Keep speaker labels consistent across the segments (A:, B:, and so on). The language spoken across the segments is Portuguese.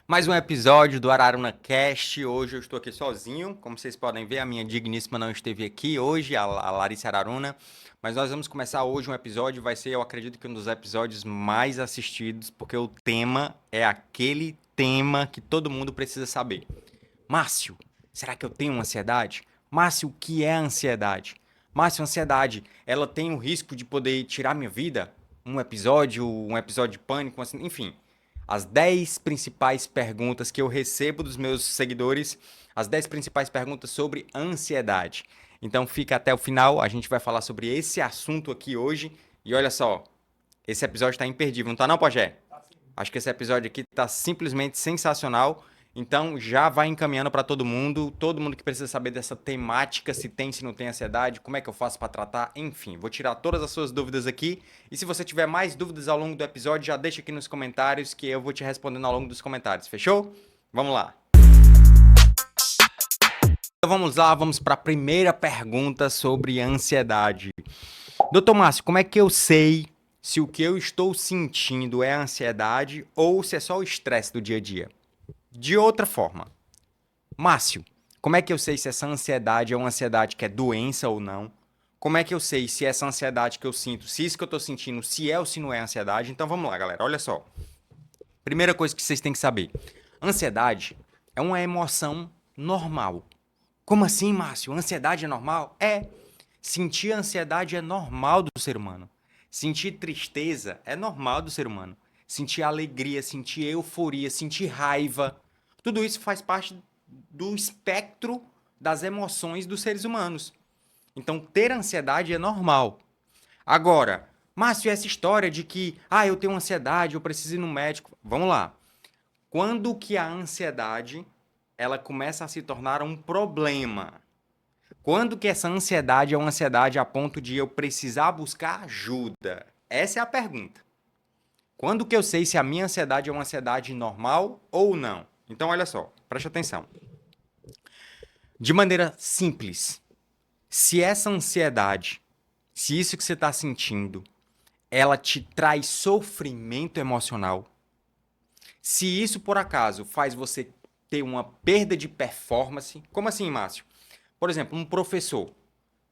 A: Mais um episódio do Araruna Cast. Hoje eu estou aqui sozinho. Como vocês podem ver, a minha digníssima não esteve aqui hoje, a Larissa Araruna. Mas nós vamos começar hoje um episódio. Vai ser, eu acredito que um dos episódios mais assistidos, porque o tema é aquele tema que todo mundo precisa saber. Márcio, será que eu tenho ansiedade? Márcio, o que é ansiedade? Márcio, ansiedade, ela tem o risco de poder tirar minha vida? Um episódio de pânico, assim, enfim. As 10 principais perguntas que eu recebo dos meus seguidores, as 10 principais perguntas sobre ansiedade. Então fica até o final, a gente vai falar sobre esse assunto aqui hoje. E olha só, esse episódio tá imperdível, não tá não, Pajé? Acho que esse episódio aqui tá simplesmente sensacional. Então já vai encaminhando para todo mundo que precisa saber dessa temática, se tem, se não tem ansiedade, como é que eu faço para tratar, enfim, vou tirar todas as suas dúvidas aqui. E se você tiver mais dúvidas ao longo do episódio, já deixa aqui nos comentários que eu vou te respondendo ao longo dos comentários, fechou? Vamos lá. Então vamos lá, vamos para a primeira pergunta sobre ansiedade. Doutor Márcio, como é que eu sei se o que eu estou sentindo é ansiedade ou se é só o estresse do dia a dia? De outra forma, Márcio, como é que eu sei se essa ansiedade é uma ansiedade que é doença ou não? Como é que eu sei se essa ansiedade que eu sinto, se isso que eu estou sentindo, se é ou se não é ansiedade? Então vamos lá, galera, olha só. Primeira coisa que vocês têm que saber: ansiedade é uma emoção normal. Como assim, Márcio? Ansiedade é normal? É. Sentir ansiedade é normal do ser humano. Sentir tristeza é normal do ser humano. Sentir alegria, sentir euforia, sentir raiva. Tudo isso faz parte do espectro das emoções dos seres humanos. Então, ter ansiedade é normal. Agora, Márcio, essa história de que, eu tenho ansiedade, eu preciso ir no médico. Vamos lá. Quando que a ansiedade ela começa a se tornar um problema? Quando que essa ansiedade é uma ansiedade a ponto de eu precisar buscar ajuda? Essa é a pergunta. Quando que eu sei se a minha ansiedade é uma ansiedade normal ou não? Então, olha só, preste atenção. De maneira simples, se essa ansiedade, se isso que você está sentindo, ela te traz sofrimento emocional, se isso por acaso faz você ter uma perda de performance, como assim, Márcio? Por exemplo, um professor.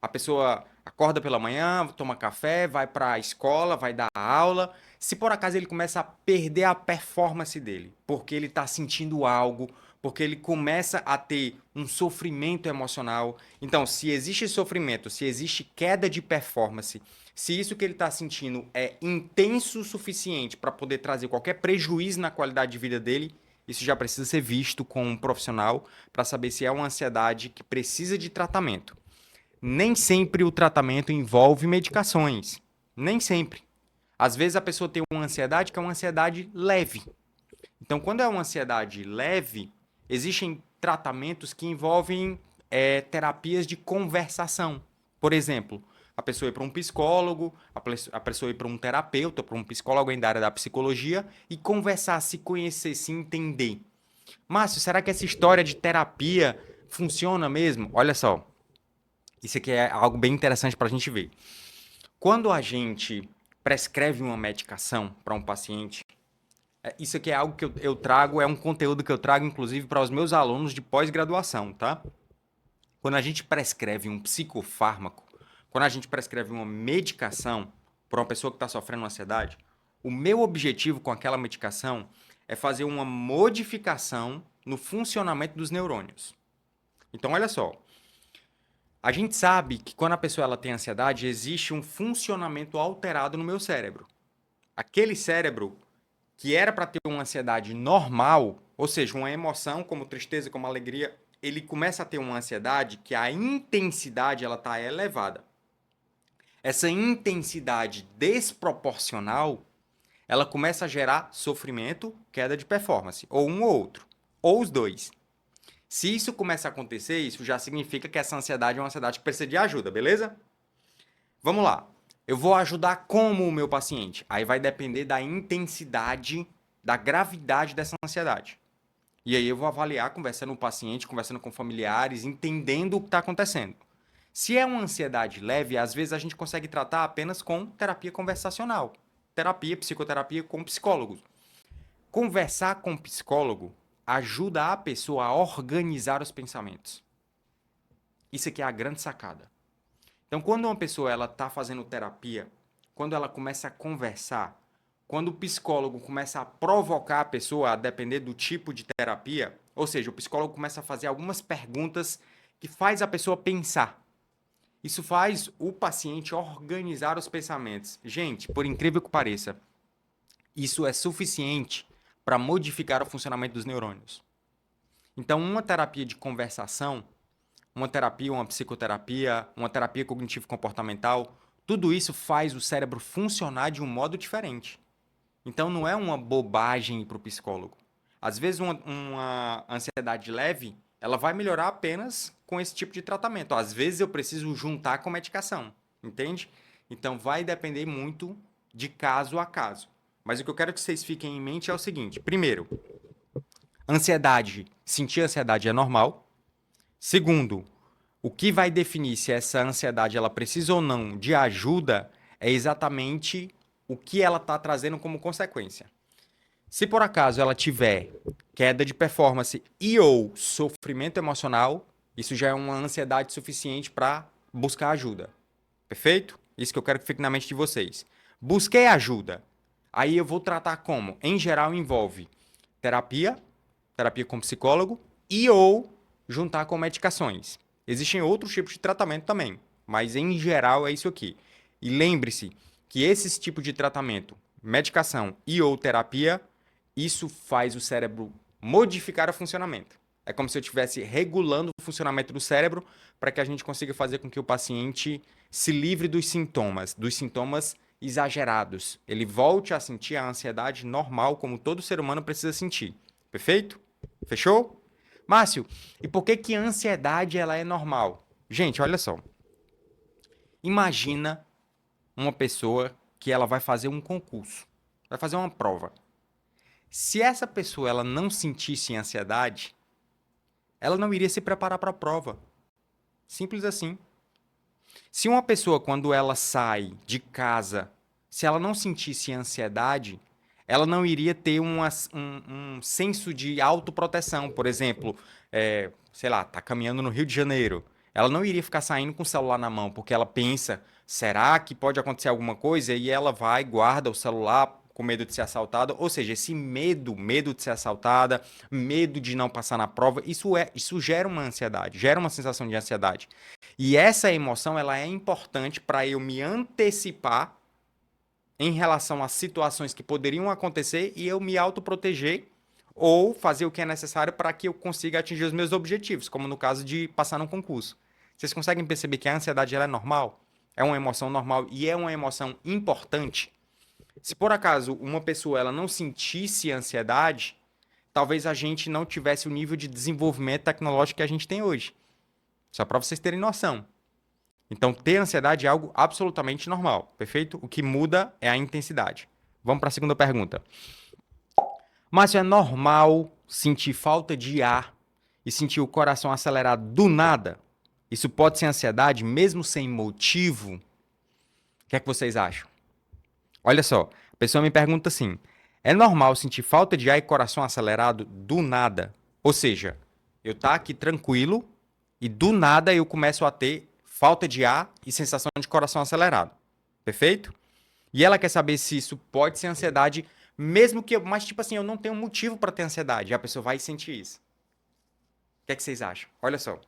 A: A pessoa acorda pela manhã, toma café, vai para a escola, vai dar aula. Se por acaso ele começa a perder a performance dele, porque ele está sentindo algo, porque ele começa a ter um sofrimento emocional. Então, se existe sofrimento, se existe queda de performance, se isso que ele está sentindo é intenso o suficiente para poder trazer qualquer prejuízo na qualidade de vida dele, isso já precisa ser visto com um profissional para saber se é uma ansiedade que precisa de tratamento. Nem sempre o tratamento envolve medicações. Nem sempre. Às vezes a pessoa tem uma ansiedade que é uma ansiedade leve. Então, quando é uma ansiedade leve, existem tratamentos que envolvem terapias de conversação. Por exemplo, a pessoa ir para um psicólogo, a pessoa ir para um terapeuta, para um psicólogo da área da psicologia e conversar, se conhecer, se entender. Márcio, será que essa história de terapia funciona mesmo? Olha só, isso aqui é algo bem interessante para a gente ver. Quando a gente prescreve uma medicação para um paciente, isso aqui é algo que eu trago, é um conteúdo que eu trago, inclusive, para os meus alunos de pós-graduação, tá? Quando a gente prescreve um psicofármaco, quando a gente prescreve uma medicação para uma pessoa que está sofrendo ansiedade, o meu objetivo com aquela medicação é fazer uma modificação no funcionamento dos neurônios. Então, olha só, a gente sabe que quando a pessoa ela tem ansiedade, existe um funcionamento alterado no meu cérebro. Aquele cérebro que era para ter uma ansiedade normal, ou seja, uma emoção como tristeza, como alegria, ele começa a ter uma ansiedade que a intensidade ela está elevada. Essa intensidade desproporcional, ela começa a gerar sofrimento, queda de performance, ou um ou outro, ou os dois. Se isso começa a acontecer, isso já significa que essa ansiedade é uma ansiedade que precisa de ajuda, beleza? Vamos lá. Eu vou ajudar como o meu paciente? Aí vai depender da intensidade, da gravidade dessa ansiedade. E aí eu vou avaliar conversando com o paciente, conversando com familiares, entendendo o que está acontecendo. Se é uma ansiedade leve, às vezes a gente consegue tratar apenas com terapia conversacional. Terapia, psicoterapia com psicólogos. Conversar com o psicólogo ajuda a pessoa a organizar os pensamentos. Isso aqui é a grande sacada. Então, quando uma pessoa ela está fazendo terapia, quando ela começa a conversar, quando o psicólogo começa a provocar a pessoa, a depender do tipo de terapia, ou seja, o psicólogo começa a fazer algumas perguntas que faz a pessoa pensar. Isso faz o paciente organizar os pensamentos. Gente, por incrível que pareça, isso é suficiente para modificar o funcionamento dos neurônios. Então, uma terapia de conversação, uma terapia, uma psicoterapia, uma terapia cognitivo-comportamental, tudo isso faz o cérebro funcionar de um modo diferente. Então não é uma bobagem para o psicólogo. Às vezes uma ansiedade leve, ela vai melhorar apenas com esse tipo de tratamento. Às vezes eu preciso juntar com medicação, entende? Então vai depender muito de caso a caso. Mas o que eu quero que vocês fiquem em mente é o seguinte: primeiro, sentir ansiedade é normal. Segundo, o que vai definir se essa ansiedade ela precisa ou não de ajuda é exatamente o que ela está trazendo como consequência. Se por acaso ela tiver queda de performance e ou sofrimento emocional, isso já é uma ansiedade suficiente para buscar ajuda. Perfeito? Isso que eu quero que fique na mente de vocês. Busquei ajuda. Aí eu vou tratar como? Em geral envolve terapia, terapia com psicólogo e ou juntar com medicações. Existem outros tipos de tratamento também, mas em geral é isso aqui. E lembre-se que esses tipos de tratamento, medicação e ou terapia, isso faz o cérebro modificar o funcionamento. É como se eu estivesse regulando o funcionamento do cérebro para que a gente consiga fazer com que o paciente se livre dos sintomas exagerados. Ele volte a sentir a ansiedade normal, como todo ser humano precisa sentir. Perfeito? Fechou? Márcio, e por que que a ansiedade ela é normal? Gente, olha só. Imagina uma pessoa que ela vai fazer um concurso, vai fazer uma prova. Se essa pessoa ela não sentisse ansiedade, ela não iria se preparar para a prova. Simples assim. Se uma pessoa, quando ela sai de casa, se ela não sentisse ansiedade, ela não iria ter um senso de autoproteção. Por exemplo, sei lá, tá caminhando no Rio de Janeiro. Ela não iria ficar saindo com o celular na mão, porque ela pensa, será que pode acontecer alguma coisa? E ela vai, guarda o celular com medo de ser assaltada. Ou seja, esse medo de ser assaltada, medo de não passar na prova, isso gera uma ansiedade, gera uma sensação de ansiedade. E essa emoção, ela é importante para eu me antecipar em relação a situações que poderiam acontecer e eu me autoproteger ou fazer o que é necessário para que eu consiga atingir os meus objetivos, como no caso de passar num concurso. Vocês conseguem perceber que a ansiedade ela é normal? É uma emoção normal e é uma emoção importante? Se por acaso uma pessoa ela não sentisse ansiedade, talvez a gente não tivesse o nível de desenvolvimento tecnológico que a gente tem hoje. Só para vocês terem noção. Então, ter ansiedade é algo absolutamente normal, perfeito? O que muda é a intensidade. Vamos para a segunda pergunta. Márcio, é normal sentir falta de ar e sentir o coração acelerado do nada? Isso pode ser ansiedade, mesmo sem motivo? O que é que vocês acham? Olha só, a pessoa me pergunta assim: é normal sentir falta de ar e coração acelerado do nada? Ou seja, eu tá aqui tranquilo e do nada eu começo a ter falta de ar e sensação de coração acelerado. Perfeito? E ela quer saber se isso pode ser ansiedade, mesmo que mas tipo assim, eu não tenho motivo para ter ansiedade. E a pessoa vai sentir isso. O que é que vocês acham? Olha só.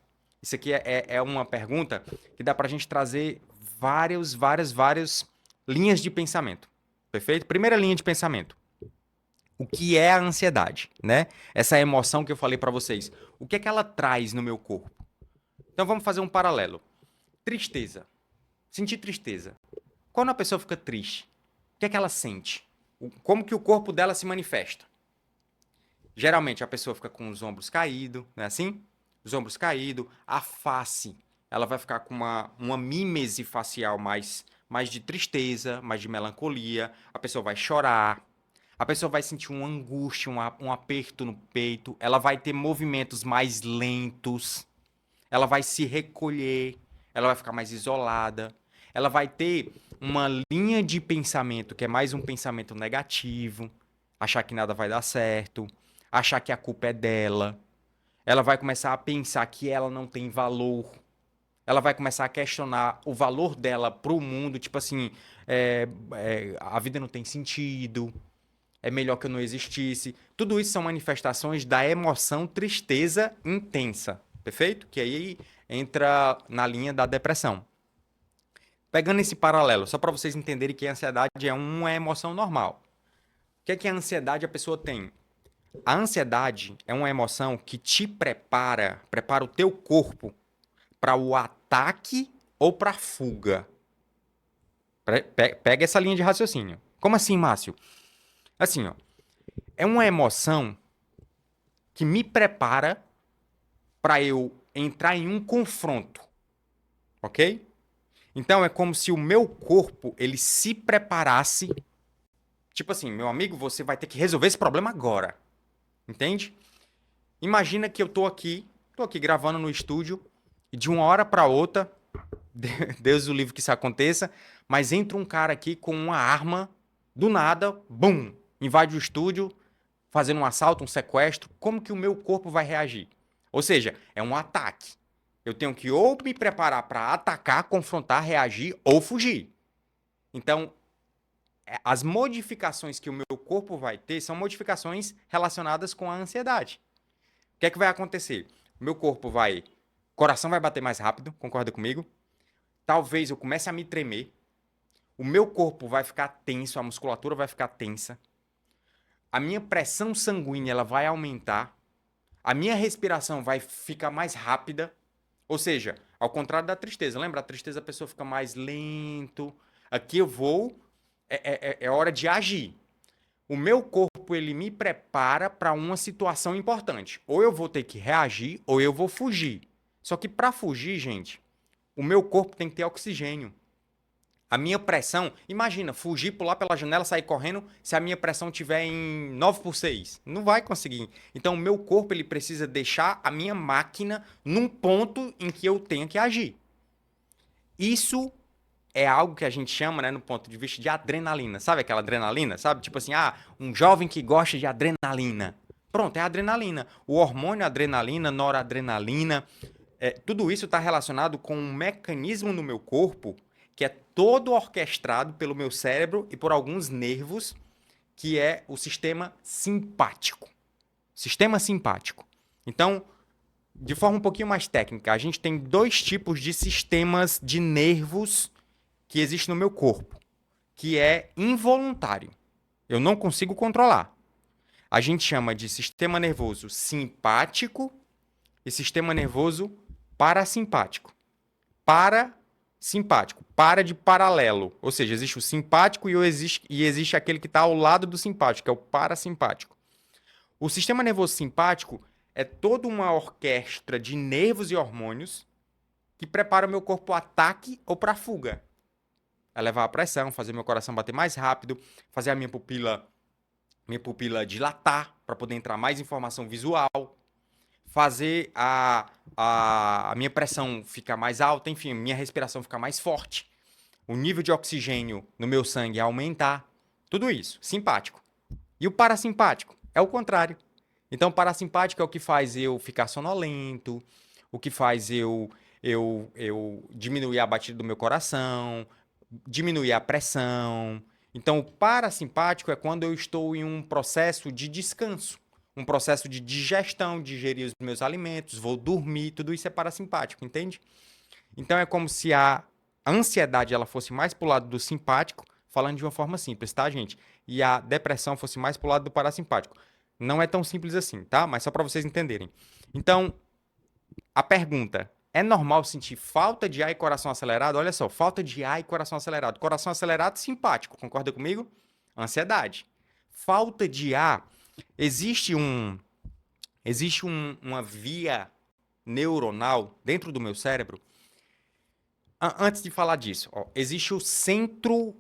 A: Isso aqui é uma pergunta que dá para a gente trazer várias linhas de pensamento. Perfeito? Primeira linha de pensamento. O que é a ansiedade, né? Essa emoção que eu falei para vocês. O que é que ela traz no meu corpo? Então vamos fazer um paralelo. Tristeza. Sentir tristeza. Quando a pessoa fica triste, o que é que ela sente? Como que o corpo dela se manifesta? Geralmente a pessoa fica com os ombros caídos, não é assim? Os ombros caídos, a face, ela vai ficar com uma mímese facial mais de tristeza, mais de melancolia, a pessoa vai chorar, a pessoa vai sentir uma angústia, um aperto no peito, ela vai ter movimentos mais lentos, ela vai se recolher, ela vai ficar mais isolada, ela vai ter uma linha de pensamento que é mais um pensamento negativo, achar que nada vai dar certo. achar que a culpa é dela. Ela vai começar a pensar que ela não tem valor. Ela vai começar a questionar o valor dela pro mundo, tipo assim, a vida não tem sentido, é melhor que eu não existisse. Tudo isso são manifestações da emoção tristeza intensa, perfeito? Que aí entra na linha da depressão. Pegando esse paralelo, só para vocês entenderem que a ansiedade é uma emoção normal. O que é que a ansiedade a pessoa tem? A ansiedade é uma emoção que te prepara o teu corpo para o ataque ou para a fuga. Pega essa linha de raciocínio. Como assim, Márcio? Assim, ó, é uma emoção que me prepara para eu entrar em um confronto, ok? Então é como se o meu corpo ele se preparasse, tipo assim, meu amigo, você vai ter que resolver esse problema agora, entende? Imagina que eu tô aqui gravando no estúdio e de uma hora para outra, Deus o livre que isso aconteça, mas entra um cara aqui com uma arma do nada, bum, invade o estúdio, fazendo um assalto, um sequestro. Como que o meu corpo vai reagir? Ou seja, é um ataque. Eu tenho que ou me preparar para atacar, confrontar, reagir ou fugir. Então, as modificações que o meu corpo vai ter são modificações relacionadas com a ansiedade. O que é que vai acontecer? O meu corpo vai. Coração vai bater mais rápido, concorda comigo? Talvez eu comece a me tremer. O meu corpo vai ficar tenso, a musculatura vai ficar tensa. A minha pressão sanguínea ela vai aumentar. A minha respiração vai ficar mais rápida. Ou seja, ao contrário da tristeza. Lembra? A tristeza a pessoa fica mais lento. Aqui eu vou. É hora de agir. O meu corpo ele me prepara para uma situação importante. Ou eu vou ter que reagir ou eu vou fugir. Só que para fugir, gente, o meu corpo tem que ter oxigênio. A minha pressão, imagina, fugir, pular pela janela, sair correndo, se a minha pressão tiver em 9/6, não vai conseguir. Então, o meu corpo ele precisa deixar a minha máquina num ponto em que eu tenha que agir. Isso é algo que a gente chama, né, no ponto de vista de adrenalina. Sabe aquela adrenalina? Sabe? Tipo assim, um jovem que gosta de adrenalina. Pronto, é adrenalina. O hormônio adrenalina, noradrenalina, tudo isso está relacionado com um mecanismo no meu corpo que é todo orquestrado pelo meu cérebro e por alguns nervos, que é o sistema simpático. Sistema simpático. Então, de forma um pouquinho mais técnica, a gente tem dois tipos de sistemas de nervos que existem no meu corpo, que é involuntário. Eu não consigo controlar. A gente chama de sistema nervoso simpático e sistema nervoso parasimpático. Parasimpático, para de paralelo. Ou seja, existe o simpático e existe aquele que está ao lado do simpático, que é o parasimpático. O sistema nervoso simpático é toda uma orquestra de nervos e hormônios que prepara o meu corpo para o ataque ou para a fuga. Elevar a pressão, fazer meu coração bater mais rápido, fazer a minha pupila dilatar para poder entrar mais informação visual, fazer a minha pressão ficar mais alta, enfim, minha respiração ficar mais forte, o nível de oxigênio no meu sangue aumentar, tudo isso, simpático. E o parasimpático é o contrário. Então, o parasimpático é o que faz eu ficar sonolento, o que faz eu diminuir a batida do meu coração, diminuir a pressão. Então, o parasimpático é quando eu estou em um processo de descanso, um processo de digestão, digerir os meus alimentos, vou dormir, tudo isso é parasimpático, entende? Então, é como se a ansiedade ela fosse mais pro lado do simpático, falando de uma forma simples, tá, gente? E a depressão fosse mais pro lado do parasimpático. Não é tão simples assim, tá? Mas só para vocês entenderem. Então, a pergunta: é normal sentir falta de ar e coração acelerado? Olha só, falta de ar e coração acelerado. Coração acelerado, simpático, concorda comigo? Ansiedade. Falta de ar, existe uma via neuronal dentro do meu cérebro. Antes de falar disso, ó, existe um centro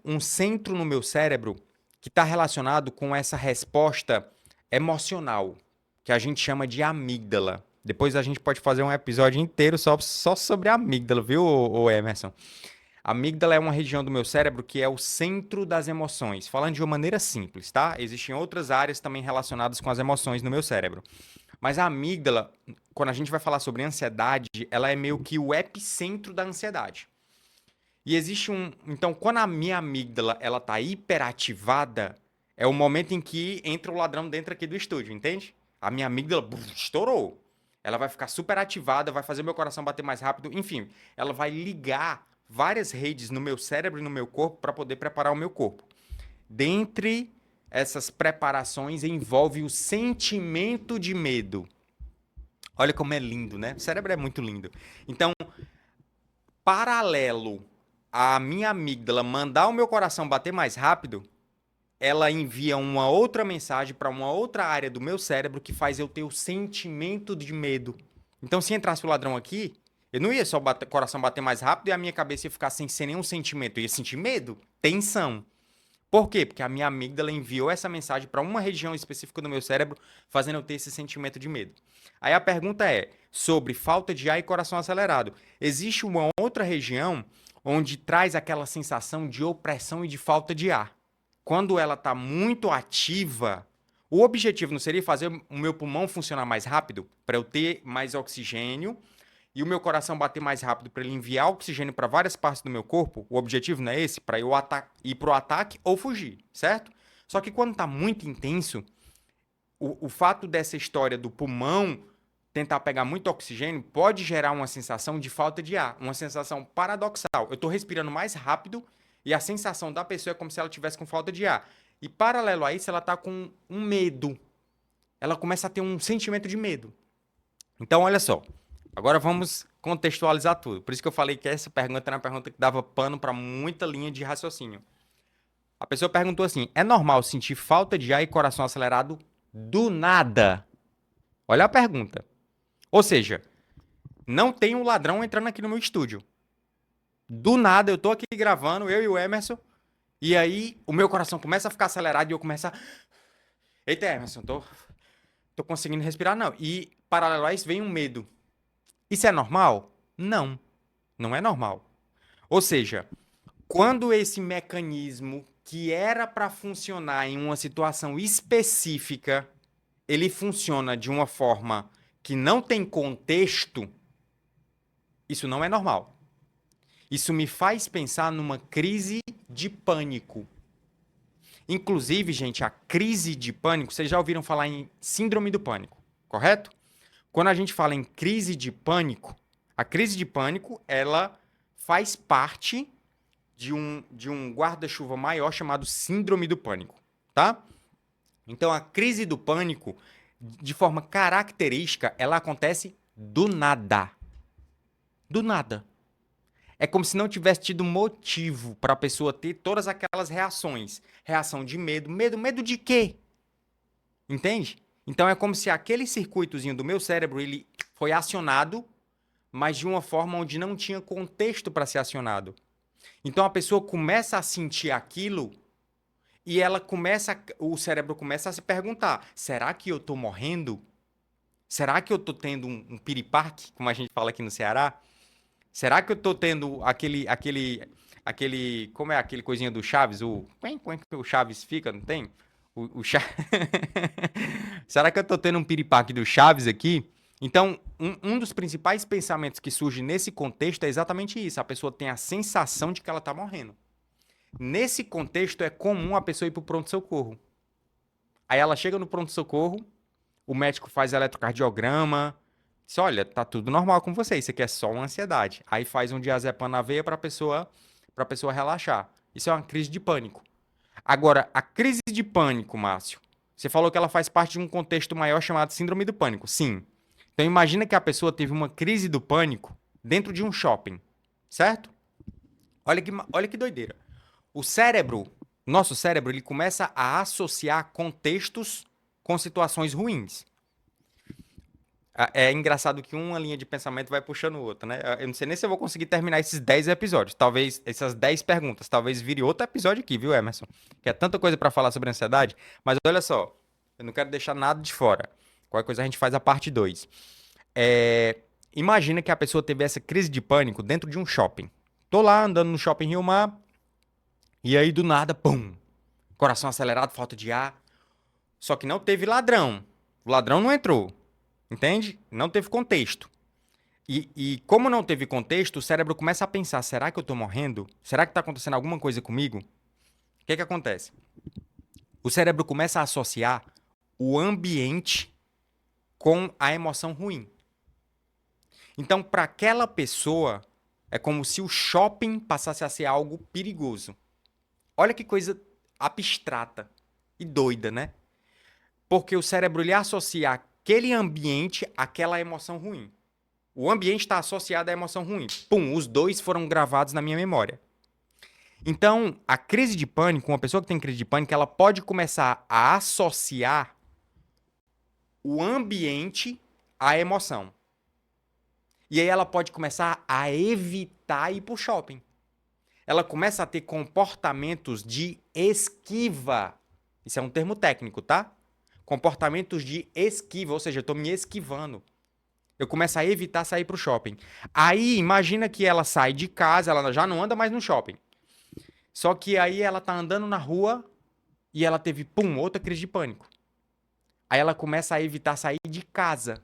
A: no meu cérebro que está relacionado com essa resposta emocional, que a gente chama de amígdala. Depois a gente pode fazer um episódio inteiro só sobre a amígdala, viu, ô Emerson? A amígdala é uma região do meu cérebro que é o centro das emoções. Falando de uma maneira simples, tá? Existem outras áreas também relacionadas com as emoções no meu cérebro. Mas a amígdala, quando a gente vai falar sobre ansiedade, ela é meio que o epicentro da ansiedade. E existe um. Então, quando a minha amígdala ela tá hiperativada, é o momento em que entra o ladrão dentro aqui do estúdio, entende? A minha amígdala estourou. Ela vai ficar super ativada, vai fazer meu coração bater mais rápido, enfim, ela vai ligar várias redes no meu cérebro e no meu corpo para poder preparar o meu corpo. Dentre essas preparações envolve o sentimento de medo. Olha como é lindo, né? O cérebro é muito lindo. Então, paralelo à minha amígdala mandar o meu coração bater mais rápido, ela envia uma outra mensagem para uma outra área do meu cérebro que faz eu ter o sentimento de medo. Então, se entrasse o ladrão aqui, eu não ia só o coração bater mais rápido e a minha cabeça ia ficar sem nenhum sentimento. Eu ia sentir medo, tensão. Por quê? Porque a minha amígdala enviou essa mensagem para uma região específica do meu cérebro, fazendo eu ter esse sentimento de medo. Aí a pergunta é sobre falta de ar e coração acelerado. Existe uma outra região onde traz aquela sensação de opressão e de falta de ar. Quando ela está muito ativa, o objetivo não seria fazer o meu pulmão funcionar mais rápido, para eu ter mais oxigênio e o meu coração bater mais rápido para ele enviar oxigênio para várias partes do meu corpo? O objetivo não é esse? Para eu ir para o ataque ou fugir, certo? Só que quando está muito intenso, o fato dessa história do pulmão tentar pegar muito oxigênio pode gerar uma sensação de falta de ar, uma sensação paradoxal. Eu estou respirando mais rápido e a sensação da pessoa é como se ela tivesse com falta de ar. E paralelo a isso, ela está com um medo. Ela começa a ter um sentimento de medo. Então, olha só. Agora vamos contextualizar tudo. Por isso que eu falei que essa pergunta era uma pergunta que dava pano para muita linha de raciocínio. A pessoa perguntou assim: é normal sentir falta de ar e coração acelerado do nada? Olha a pergunta. Ou seja, não tem um ladrão entrando aqui no meu estúdio. Do nada, eu tô aqui gravando, eu e o Emerson, e aí o meu coração começa a ficar acelerado e eu começo a. Eita, Emerson, tô conseguindo respirar, não. E paralelo a isso vem um medo. Isso é normal? Não, não é normal. Ou seja, quando esse mecanismo que era para funcionar em uma situação específica, ele funciona de uma forma que não tem contexto, isso não é normal. Isso me faz pensar numa crise de pânico. Inclusive, gente, a crise de pânico, vocês já ouviram falar em síndrome do pânico, correto? Quando a gente fala em crise de pânico, a crise de pânico, ela faz parte de um guarda-chuva maior chamado síndrome do pânico, tá? Então, a crise do pânico, de forma característica, ela acontece do nada. Do nada. É como se não tivesse tido motivo para a pessoa ter todas aquelas reações. Reação de medo. Medo de quê? Entende? Então, é como se aquele circuitozinho do meu cérebro, ele foi acionado, mas de uma forma onde não tinha contexto para ser acionado. Então a pessoa começa a sentir aquilo e o cérebro começa a se perguntar: será que eu estou morrendo? Será que eu estou tendo um piripaque, como a gente fala aqui no Ceará? Será que eu estou tendo como é aquele coisinha do Chaves? Como é que o Chaves fica, não tem? Será que eu estou tendo um piripaque do Chaves aqui? Então, um dos principais pensamentos que surge nesse contexto é exatamente isso. A pessoa tem a sensação de que ela está morrendo. Nesse contexto, é comum a pessoa ir para o pronto-socorro. Aí ela chega no pronto-socorro, o médico faz eletrocardiograma, diz: olha, tá tudo normal com você, isso aqui é só uma ansiedade. Aí faz um diazepam na veia para a pessoa relaxar. Isso é uma crise de pânico. Agora, a crise de pânico, Márcio, você falou que ela faz parte de um contexto maior chamado síndrome do pânico. Sim. Então imagina que a pessoa teve uma crise do pânico dentro de um shopping, certo? Olha que doideira. O cérebro, nosso cérebro, ele começa a associar contextos com situações ruins. É engraçado que uma linha de pensamento vai puxando outra, né? Eu não sei nem se eu vou conseguir terminar esses 10 episódios. Talvez essas 10 perguntas. Talvez vire outro episódio aqui, viu, Emerson? Que é tanta coisa para falar sobre ansiedade. Mas olha só, eu não quero deixar nada de fora. Qualquer coisa a gente faz a parte 2. Imagina que a pessoa teve essa crise de pânico dentro de um shopping. Tô lá andando no shopping Rio Mar, e aí do nada, pum, coração acelerado, falta de ar. Só que não teve ladrão. O ladrão não entrou, entende? Não teve contexto. E como não teve contexto, o cérebro começa a pensar: será que eu tô morrendo? Será que tá acontecendo alguma coisa comigo? O que que acontece? O cérebro começa a associar o ambiente com a emoção ruim. Então, para aquela pessoa, é como se o shopping passasse a ser algo perigoso. Olha que coisa abstrata e doida, né? Porque o cérebro ele associa aquele ambiente àquela emoção ruim. O ambiente está associado à emoção ruim. Pum, os dois foram gravados na minha memória. Então, a crise de pânico, uma pessoa que tem crise de pânico, ela pode começar a associar o ambiente à emoção. E aí ela pode começar a evitar ir para o shopping. Ela começa a ter comportamentos de esquiva. Isso é um termo técnico, tá? Comportamentos de esquiva, ou seja, eu estou me esquivando. Eu começo a evitar sair para o shopping. Aí, imagina que ela sai de casa, ela já não anda mais no shopping. Só que aí ela tá andando na rua e ela teve, pum, outra crise de pânico. Aí ela começa a evitar sair de casa.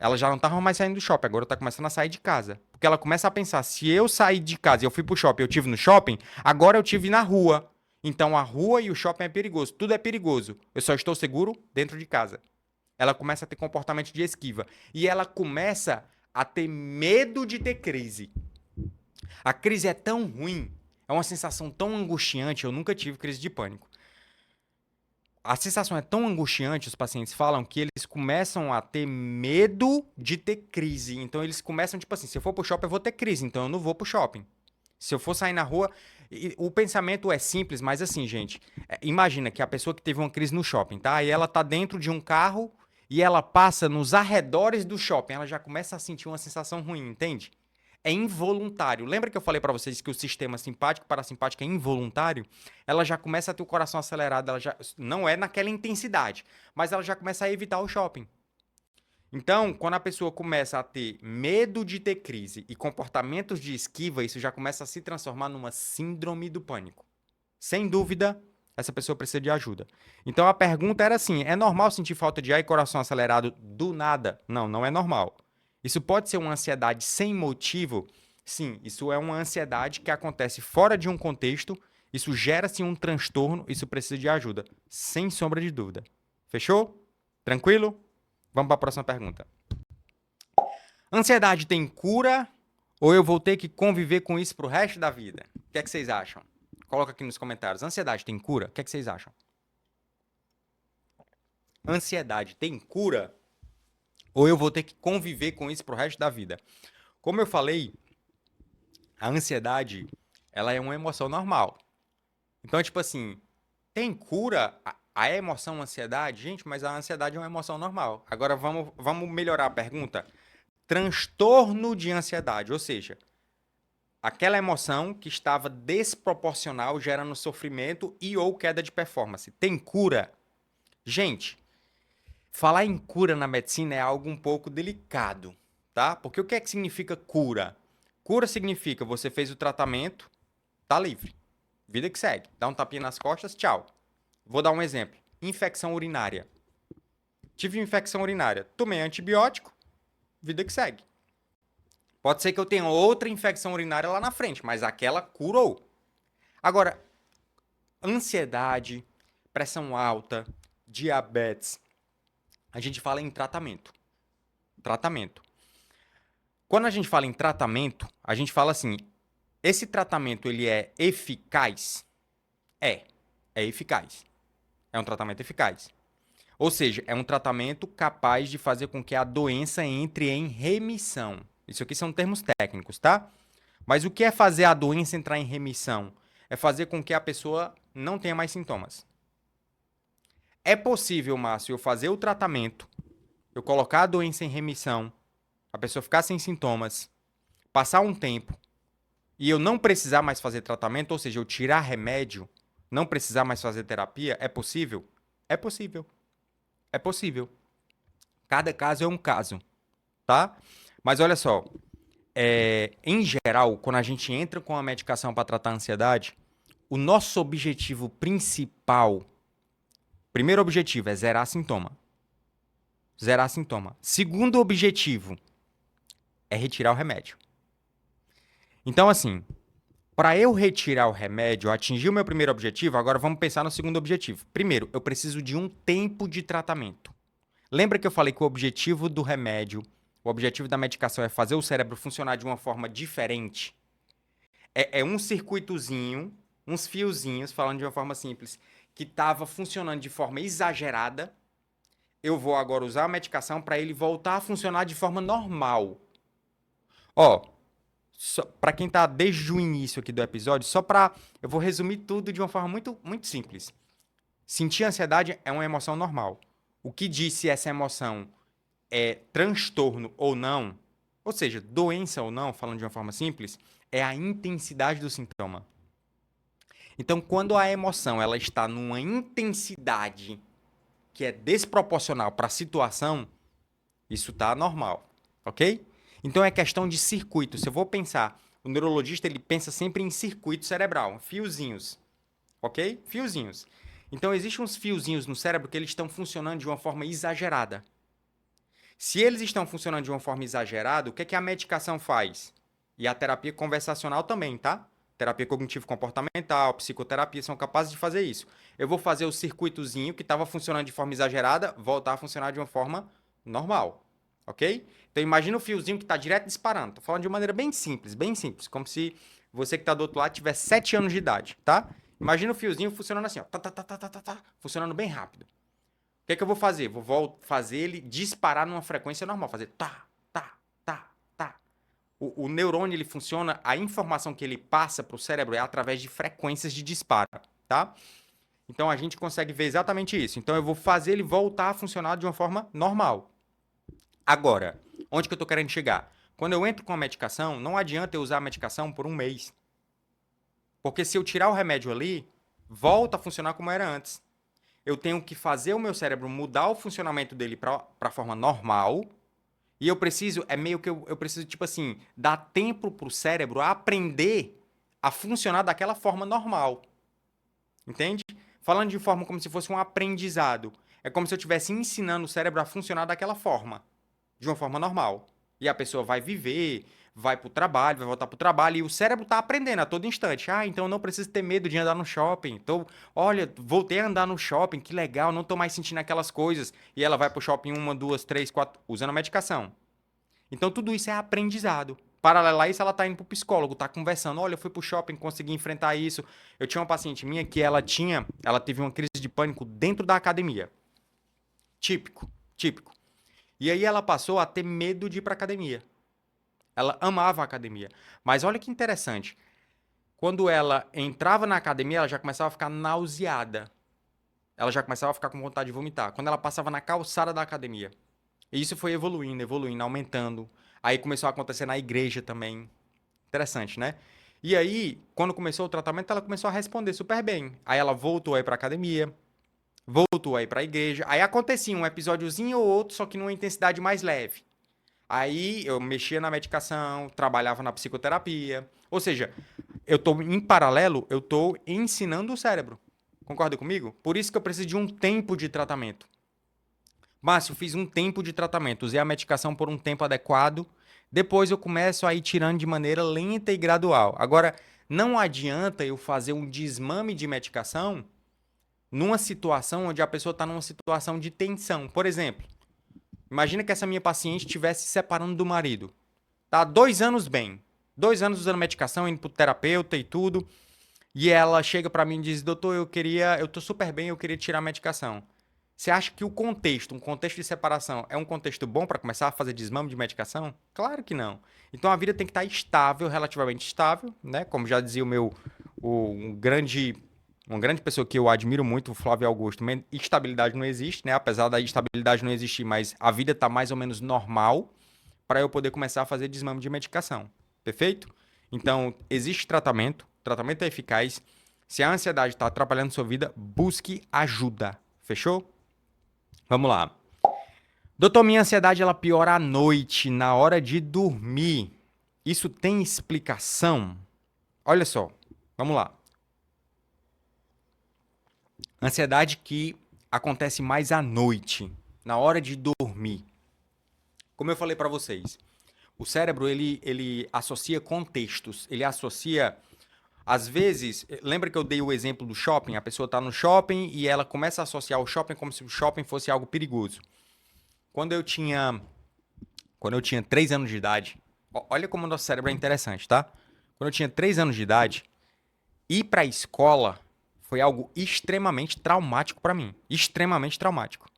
A: Ela já não tava mais saindo do shopping, agora tá começando a sair de casa. Porque ela começa a pensar, se eu sair de casa e eu fui pro shopping, eu tive no shopping, agora eu tive na rua. Então a rua e o shopping é perigoso, tudo é perigoso. Eu só estou seguro dentro de casa. Ela começa a ter comportamento de esquiva. E ela começa a ter medo de ter crise. A crise é tão ruim, é uma sensação tão angustiante, eu nunca tive crise de pânico. A sensação é tão angustiante, os pacientes falam, que eles começam a ter medo de ter crise. Então eles começam, tipo assim, se eu for pro shopping eu vou ter crise, então eu não vou pro shopping. Se eu for sair na rua, o pensamento é simples, mas assim, gente, imagina que a pessoa que teve uma crise no shopping, tá? E ela tá dentro de um carro e ela passa nos arredores do shopping, ela já começa a sentir uma sensação ruim, entende? É involuntário. Lembra que eu falei para vocês que o sistema simpático e parasimpático é involuntário? Ela já começa a ter o coração acelerado, ela já não é naquela intensidade, mas ela já começa a evitar o shopping. Então, quando a pessoa começa a ter medo de ter crise e comportamentos de esquiva, isso já começa a se transformar numa síndrome do pânico. Sem dúvida, essa pessoa precisa de ajuda. Então a pergunta era assim: é normal sentir falta de ar e coração acelerado do nada? Não, não é normal. Isso pode ser uma ansiedade sem motivo? Sim, isso é uma ansiedade que acontece fora de um contexto, isso gera-se um transtorno, isso precisa de ajuda, sem sombra de dúvida. Fechou? Tranquilo? Vamos para a próxima pergunta. Ansiedade tem cura ou eu vou ter que conviver com isso pro resto da vida? O que é que vocês acham? Coloca aqui nos comentários. Ansiedade tem cura? O que é que vocês acham? Ansiedade tem cura ou eu vou ter que conviver com isso pro resto da vida? Como eu falei, a ansiedade, ela é uma emoção normal. Então, tipo assim, tem cura a emoção ansiedade? Gente, mas a ansiedade é uma emoção normal. Agora vamos melhorar a pergunta. Transtorno de ansiedade, ou seja, aquela emoção que estava desproporcional, gerando sofrimento e ou queda de performance. Tem cura? Gente, falar em cura na medicina é algo um pouco delicado, tá? Porque o que é que significa cura? Cura significa você fez o tratamento, tá livre. Vida que segue. Dá um tapinha nas costas, tchau. Vou dar um exemplo. Infecção urinária. Tive infecção urinária, tomei antibiótico, vida que segue. Pode ser que eu tenha outra infecção urinária lá na frente, mas aquela curou. Agora, ansiedade, pressão alta, diabetes, a gente fala em tratamento. Tratamento. Quando a gente fala em tratamento, a gente fala assim, esse tratamento ele é eficaz? É eficaz. É um tratamento eficaz. Ou seja, é um tratamento capaz de fazer com que a doença entre em remissão. Isso aqui são termos técnicos, tá? Mas o que é fazer a doença entrar em remissão? É fazer com que a pessoa não tenha mais sintomas. É possível, Márcio, eu fazer o tratamento, eu colocar a doença em remissão, a pessoa ficar sem sintomas, passar um tempo e eu não precisar mais fazer tratamento, ou seja, eu tirar remédio, não precisar mais fazer terapia? É possível? É possível. É possível. Cada caso é um caso, tá? Mas olha só, Em geral, quando a gente entra com a medicação para tratar a ansiedade, o nosso objetivo principal, primeiro objetivo é zerar sintoma. Zerar sintoma. Segundo objetivo é retirar o remédio. Então, assim, para eu retirar o remédio, atingir o meu primeiro objetivo, agora vamos pensar no segundo objetivo. Primeiro, eu preciso de um tempo de tratamento. Lembra que eu falei que o objetivo do remédio, o objetivo da medicação é fazer o cérebro funcionar de uma forma diferente? É um circuitozinho, uns fiozinhos, falando de uma forma simples, que estava funcionando de forma exagerada. Eu vou agora usar a medicação para ele voltar a funcionar de forma normal. Ó, para quem tá desde o início aqui do episódio, eu vou resumir tudo de uma forma muito, muito simples. Sentir ansiedade é uma emoção normal. O que diz se essa emoção é transtorno ou não, ou seja, doença ou não, falando de uma forma simples, é a intensidade do sintoma. Então, quando a emoção ela está numa intensidade que é desproporcional para a situação, isso tá normal, ok? Então é questão de circuito. Se eu vou pensar, o neurologista ele pensa sempre em circuito cerebral, fiozinhos, ok? Fiozinhos. Então existem uns fiozinhos no cérebro que eles estão funcionando de uma forma exagerada. Se eles estão funcionando de uma forma exagerada, o que é que a medicação faz? E a terapia conversacional também, tá? Terapia cognitivo-comportamental, psicoterapia são capazes de fazer isso. Eu vou fazer o circuitozinho que estava funcionando de forma exagerada voltar a funcionar de uma forma normal, ok? Então imagina o fiozinho que está direto disparando. Estou falando de maneira bem simples, como se você que está do outro lado tivesse 7 anos de idade, tá? Imagina o fiozinho funcionando assim, ó, funcionando bem rápido. O que é que eu vou fazer? Vou fazer ele disparar numa frequência normal, fazer tá, tá, tá, tá. O neurônio ele funciona, a informação que ele passa para o cérebro é através de frequências de disparo, tá? Então a gente consegue ver exatamente isso. Então eu vou fazer ele voltar a funcionar de uma forma normal. Agora, onde que eu estou querendo chegar? Quando eu entro com a medicação, não adianta eu usar a medicação por um mês. Porque se eu tirar o remédio ali, volta a funcionar como era antes. Eu tenho que fazer o meu cérebro mudar o funcionamento dele para a forma normal. E eu preciso, é meio que eu preciso, tipo assim, dar tempo pro cérebro aprender a funcionar daquela forma normal. Entende? Falando de forma como se fosse um aprendizado. É como se eu estivesse ensinando o cérebro a funcionar daquela forma, de uma forma normal. E a pessoa vai viver, vai pro trabalho, vai voltar pro trabalho, e o cérebro tá aprendendo a todo instante. Ah, então eu não preciso ter medo de andar no shopping. Então, olha, voltei a andar no shopping, que legal, não tô mais sentindo aquelas coisas. E ela vai pro shopping uma, duas, três, quatro, usando a medicação. Então, tudo isso é aprendizado. Paralelo a isso, ela tá indo pro psicólogo, tá conversando. Olha, eu fui pro shopping, consegui enfrentar isso. Eu tinha uma paciente minha que ela teve uma crise de pânico dentro da academia. Típico, típico. E aí ela passou a ter medo de ir pra academia. Ela amava a academia. Mas olha que interessante. Quando ela entrava na academia, ela já começava a ficar nauseada. Ela já começava a ficar com vontade de vomitar. Quando ela passava na calçada da academia. E isso foi evoluindo, evoluindo, aumentando. Aí começou a acontecer na igreja também. Interessante, né? E aí, quando começou o tratamento, ela começou a responder super bem. Aí ela voltou aí pra academia, voltou aí pra igreja. Aí acontecia um episódiozinho ou outro, só que numa intensidade mais leve. Aí eu mexia na medicação, trabalhava na psicoterapia. Ou seja, em paralelo, eu tô ensinando o cérebro. Concorda comigo? Por isso que eu preciso de um tempo de tratamento. Márcio, fiz um tempo de tratamento, usei a medicação por um tempo adequado, depois eu começo a ir tirando de maneira lenta e gradual. Agora, não adianta eu fazer um desmame de medicação numa situação onde a pessoa está numa situação de tensão. Por exemplo, imagina que essa minha paciente estivesse se separando do marido. Tá 2 anos bem, 2 anos usando medicação, indo pro terapeuta e tudo, e ela chega para mim e diz, doutor, eu tô super bem, eu queria tirar a medicação. Você acha que um contexto de separação, é um contexto bom para começar a fazer desmame de medicação? Claro que não. Então a vida tem que estar estável, relativamente estável, né? Como já dizia uma grande pessoa que eu admiro muito, o Flávio Augusto, estabilidade não existe, né? Apesar da estabilidade não existir, mas a vida está mais ou menos normal para eu poder começar a fazer desmame de medicação. Perfeito? Então, existe tratamento, tratamento é eficaz. Se a ansiedade está atrapalhando sua vida, busque ajuda. Fechou? Vamos lá. Doutor, minha ansiedade ela piora à noite, na hora de dormir. Isso tem explicação? Olha só, vamos lá. Ansiedade que acontece mais à noite, na hora de dormir. Como eu falei para vocês, o cérebro ele associa contextos, ele associa. Às vezes, lembra que eu dei o exemplo do shopping? A pessoa está no shopping e ela começa a associar o shopping como se o shopping fosse algo perigoso. Quando eu tinha, quando eu tinha 3 anos de idade, olha como o nosso cérebro é interessante, tá? Quando eu tinha 3 anos de idade, ir para a escola foi algo extremamente traumático para mim. Extremamente traumático.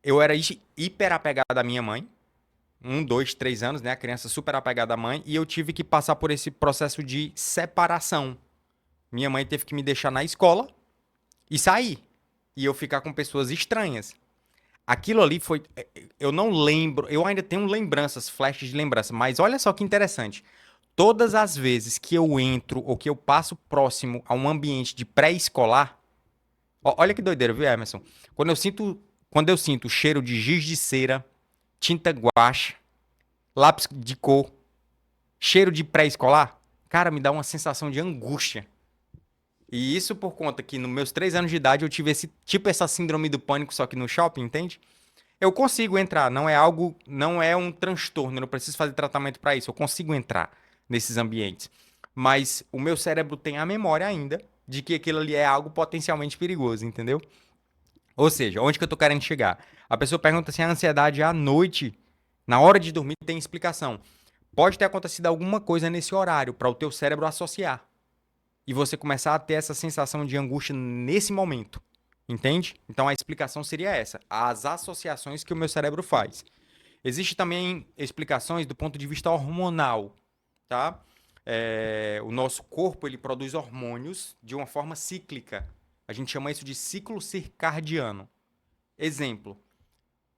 A: Eu era hiper apegado à minha mãe, 1, 2, 3 anos, né? A criança super apegada à mãe, e eu tive que passar por esse processo de separação. Minha mãe teve que me deixar na escola e sair. E eu ficar com pessoas estranhas. Aquilo ali foi. Eu não lembro. Eu ainda tenho lembranças, flashes de lembrança. Mas olha só que interessante. Todas as vezes que eu entro ou que eu passo próximo a um ambiente de pré-escolar. Olha que doideira, viu, Emerson? Quando eu sinto o cheiro de giz de cera, tinta guache, lápis de cor, cheiro de pré-escolar, cara, me dá uma sensação de angústia. E isso por conta que nos meus 3 anos de idade eu tive essa síndrome do pânico, só que no shopping, entende? Eu consigo entrar, não é algo, não é um transtorno, eu não preciso fazer tratamento para isso, eu consigo entrar nesses ambientes. Mas o meu cérebro tem a memória ainda de que aquilo ali é algo potencialmente perigoso, entendeu? Ou seja, onde que eu tô querendo chegar? A pessoa pergunta se a ansiedade à noite, na hora de dormir, tem explicação. Pode ter acontecido alguma coisa nesse horário para o teu cérebro associar e você começar a ter essa sensação de angústia nesse momento. Entende? Então a explicação seria essa, as associações que o meu cérebro faz. Existem também explicações do ponto de vista hormonal, tá? O nosso corpo ele produz hormônios de uma forma cíclica. A gente chama isso de ciclo circadiano. Exemplo,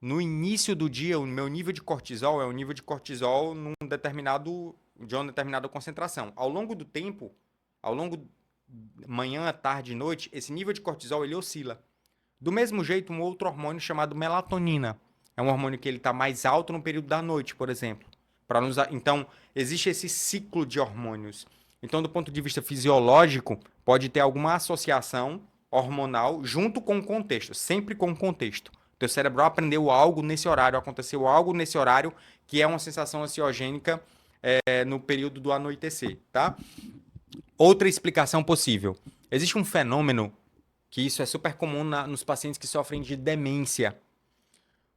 A: no início do dia, o meu nível de cortisol é o nível de cortisol de uma determinada concentração. Ao longo do tempo, ao longo manhã, tarde e noite, esse nível de cortisol ele oscila. Do mesmo jeito, um outro hormônio chamado melatonina. É um hormônio que ele está mais alto no período da noite, por exemplo. Então, existe esse ciclo de hormônios. Então, do ponto de vista fisiológico, pode ter alguma associação hormonal junto com o contexto, sempre com o contexto. Teu cérebro aprendeu algo nesse horário, aconteceu algo nesse horário que é uma sensação ansiogênica no período do anoitecer, tá? Outra explicação possível. Existe um fenômeno que isso é super comum nos pacientes que sofrem de demência.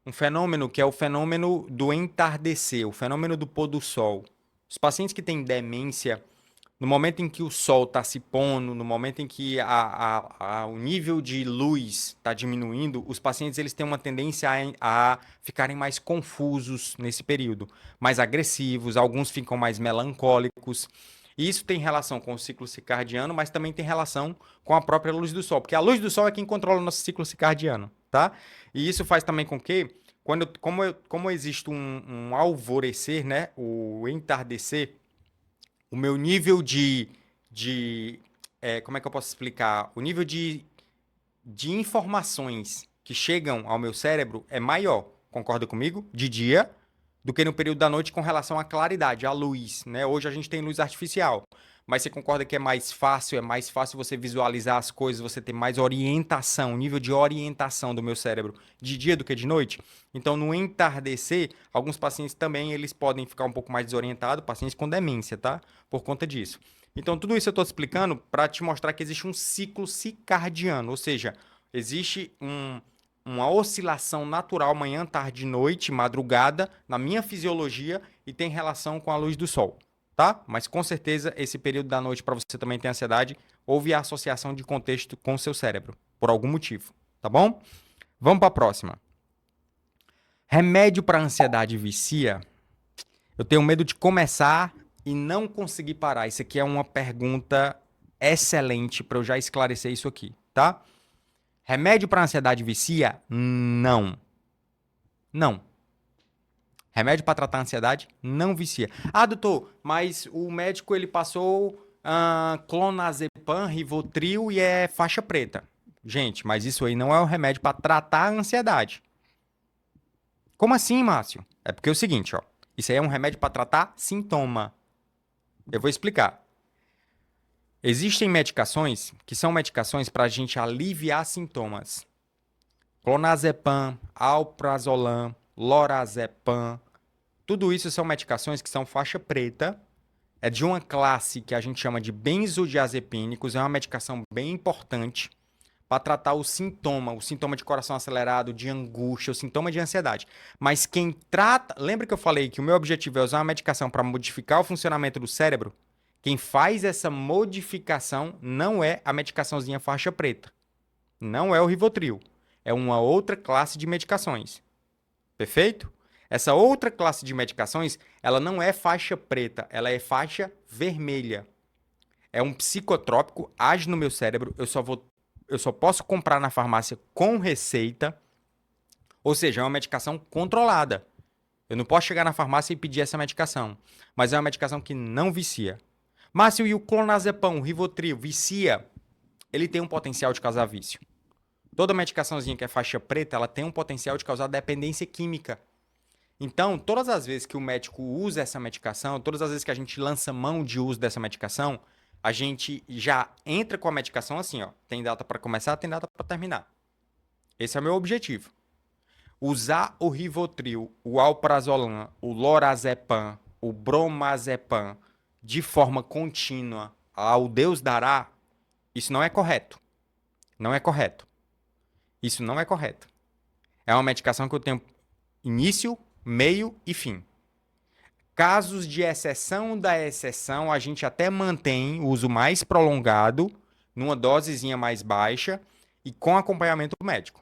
A: Um fenômeno que é o fenômeno do entardecer, o fenômeno do pôr do sol. Os pacientes que têm demência, no momento em que o sol está se pondo, no momento em que o nível de luz está diminuindo, os pacientes eles têm uma tendência a ficarem mais confusos nesse período, mais agressivos, alguns ficam mais melancólicos. E isso tem relação com o ciclo circadiano, mas também tem relação com a própria luz do sol, porque a luz do sol é quem controla o nosso ciclo circadiano, tá? E isso faz também com que, como existe um alvorecer, né, o entardecer, o meu nível como é que eu posso explicar? O nível de informações que chegam ao meu cérebro é maior, concorda comigo? De dia, do que no período da noite com relação à claridade, à luz, né? Hoje a gente tem luz artificial, mas você concorda que é mais fácil você visualizar as coisas, você ter mais orientação, nível de orientação do meu cérebro de dia do que de noite? Então, no entardecer, alguns pacientes também eles podem ficar um pouco mais desorientados, pacientes com demência, tá? Por conta disso. Então, tudo isso eu estou explicando para te mostrar que existe um ciclo circadiano, ou seja, existe uma oscilação natural manhã, tarde, noite, madrugada na minha fisiologia e tem relação com a luz do sol, tá? Mas com certeza esse período da noite para você também tem ansiedade, houve a associação de contexto com o seu cérebro, por algum motivo, tá bom? Vamos para a próxima. Remédio para ansiedade vicia? Eu tenho medo de começar e não conseguir parar. Isso aqui é uma pergunta excelente para eu já esclarecer isso aqui, tá? Remédio para ansiedade vicia? Não. Não. Remédio para tratar a ansiedade não vicia. Ah, doutor, mas o médico ele passou clonazepam, Rivotril e é faixa preta. Gente, mas isso aí não é o remédio para tratar a ansiedade. Como assim, Márcio? É porque é o seguinte, ó. Isso aí é um remédio para tratar sintoma. Eu vou explicar. Existem medicações que são medicações para a gente aliviar sintomas. Clonazepam, alprazolam, lorazepam. Tudo isso são medicações que são faixa preta. É de uma classe que a gente chama de benzodiazepínicos. É uma medicação bem importante para tratar o sintoma de coração acelerado, de angústia, o sintoma de ansiedade. Mas quem trata... Lembra que eu falei que o meu objetivo é usar uma medicação para modificar o funcionamento do cérebro? Quem faz essa modificação não é a medicaçãozinha faixa preta. Não é o Rivotril. É uma outra classe de medicações. Perfeito? Essa outra classe de medicações, ela não é faixa preta, ela é faixa vermelha. É um psicotrópico, age no meu cérebro, eu só posso comprar na farmácia com receita, ou seja, é uma medicação controlada. Eu não posso chegar na farmácia e pedir essa medicação, mas é uma medicação que não vicia. Márcio, e o clonazepam, o Rivotril, vicia? Ele tem um potencial de causar vício. Toda medicaçãozinha que é faixa preta, ela tem um potencial de causar dependência química. Então, todas as vezes que o médico usa essa medicação, todas as vezes que a gente lança mão de uso dessa medicação, a gente já entra com a medicação assim, ó. Tem data para começar, tem data para terminar. Esse é o meu objetivo. Usar o Rivotril, o alprazolam, o lorazepam, o bromazepam de forma contínua ao Deus dará, isso não é correto. Não é correto. Isso não é correto. É uma medicação que eu tenho início, meio e fim. Casos de exceção da exceção, a gente até mantém o uso mais prolongado, numa dosezinha mais baixa e com acompanhamento médico.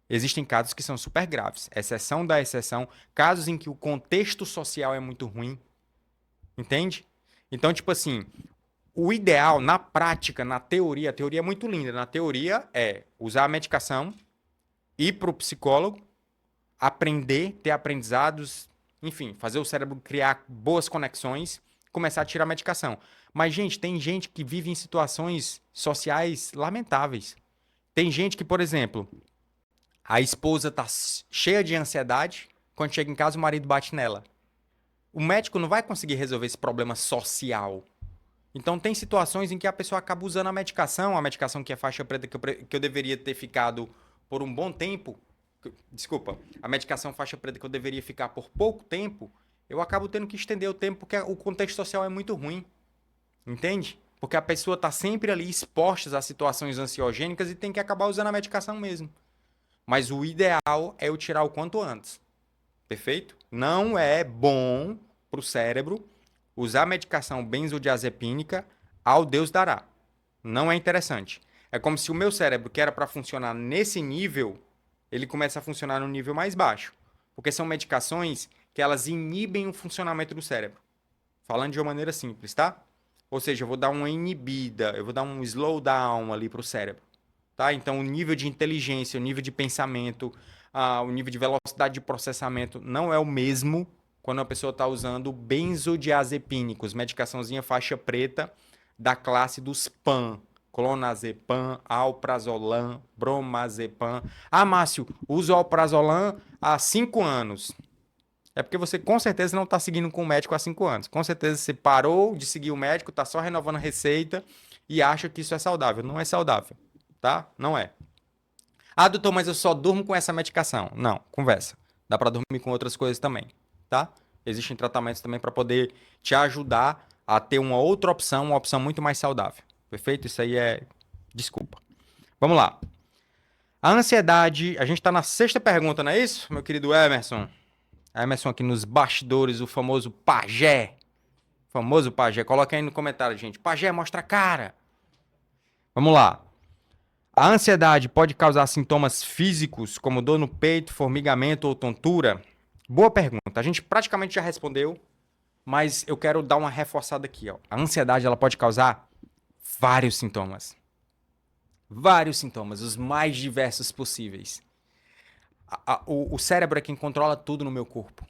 A: Existem casos que são super graves, exceção da exceção, casos em que o contexto social é muito ruim, entende? Então, tipo assim, o ideal na prática, na teoria, a teoria é muito linda, na teoria é usar a medicação, ir para o psicólogo, aprender, ter aprendizados, enfim, fazer o cérebro criar boas conexões, começar a tirar a medicação. Mas, gente, tem gente que vive em situações sociais lamentáveis. Tem gente que, por exemplo, a esposa tá cheia de ansiedade, quando chega em casa o marido bate nela. O médico não vai conseguir resolver esse problema social. Então, tem situações em que a pessoa acaba usando a medicação que é faixa preta, que eu deveria ter ficado por um bom tempo. Desculpa, a medicação faixa preta que eu deveria ficar por pouco tempo, eu acabo tendo que estender o tempo porque o contexto social é muito ruim. Entende? Porque a pessoa está sempre ali exposta a situações ansiogênicas e tem que acabar usando a medicação mesmo. Mas o ideal é eu tirar o quanto antes. Perfeito? Não é bom para o cérebro usar medicação benzodiazepínica ao Deus dará. Não é interessante. É como se o meu cérebro, que era para funcionar nesse nível, ele começa a funcionar no nível mais baixo. Porque são medicações que elas inibem o funcionamento do cérebro. Falando de uma maneira simples, tá? Ou seja, eu vou dar uma inibida, eu vou dar um slowdown ali para o cérebro. Tá? Então, o nível de inteligência, o nível de pensamento, o nível de velocidade de processamento não é o mesmo quando a pessoa está usando benzodiazepínicos, medicaçãozinha faixa preta da classe dos PAN. Clonazepam, alprazolam, bromazepam. Ah, Márcio, uso alprazolam há 5 anos. É porque você com certeza não está seguindo com o médico há 5 anos. Com certeza você parou de seguir o médico, está só renovando a receita e acha que isso é saudável. Não é saudável, tá? Não é. Ah, doutor, mas eu só durmo com essa medicação. Não, conversa. Dá para dormir com outras coisas também, tá? Existem tratamentos também para poder te ajudar a ter uma outra opção, uma opção muito mais saudável. Perfeito? Isso aí é... Desculpa. Vamos lá. A ansiedade... A gente está na sexta pergunta, não é isso, meu querido Emerson? Emerson aqui nos bastidores, o famoso pajé. Famoso pajé. Coloca aí no comentário, gente. Pajé, mostra a cara. Vamos lá. A ansiedade pode causar sintomas físicos, como dor no peito, formigamento ou tontura? Boa pergunta. A gente praticamente já respondeu, mas eu quero dar uma reforçada aqui, ó. A ansiedade, ela pode causar vários sintomas. Vários sintomas, os mais diversos possíveis. O cérebro é quem controla tudo no meu corpo.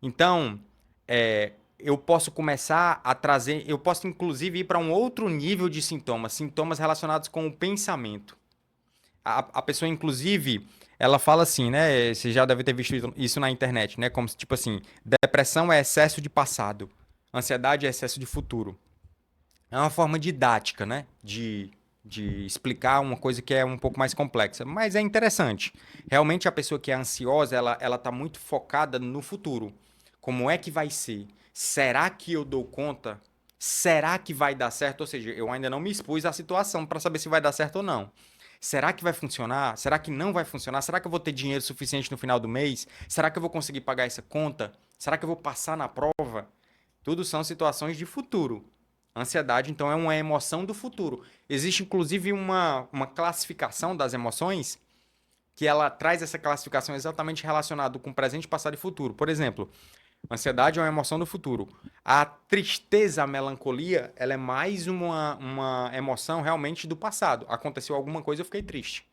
A: Então, eu posso começar a trazer... Eu posso, inclusive, ir para um outro nível de sintomas. Sintomas relacionados com o pensamento. A pessoa, inclusive, ela fala assim, né? Você já deve ter visto isso na internet, né? Como se, tipo assim, depressão é excesso de passado, ansiedade é excesso de futuro. É uma forma didática, né? De explicar uma coisa que é um pouco mais complexa. Mas é interessante. Realmente a pessoa que é ansiosa, ela tá muito focada no futuro. Como é que vai ser? Será que eu dou conta? Será que vai dar certo? Ou seja, eu ainda não me expus à situação para saber se vai dar certo ou não. Será que vai funcionar? Será que não vai funcionar? Será que eu vou ter dinheiro suficiente no final do mês? Será que eu vou conseguir pagar essa conta? Será que eu vou passar na prova? Tudo são situações de futuro. Ansiedade, então, é uma emoção do futuro. Existe, inclusive, uma classificação das emoções que ela traz essa classificação exatamente relacionada com presente, passado e futuro. Por exemplo, ansiedade é uma emoção do futuro. A tristeza, a melancolia, ela é mais uma emoção realmente do passado. Aconteceu alguma coisa, eu fiquei triste.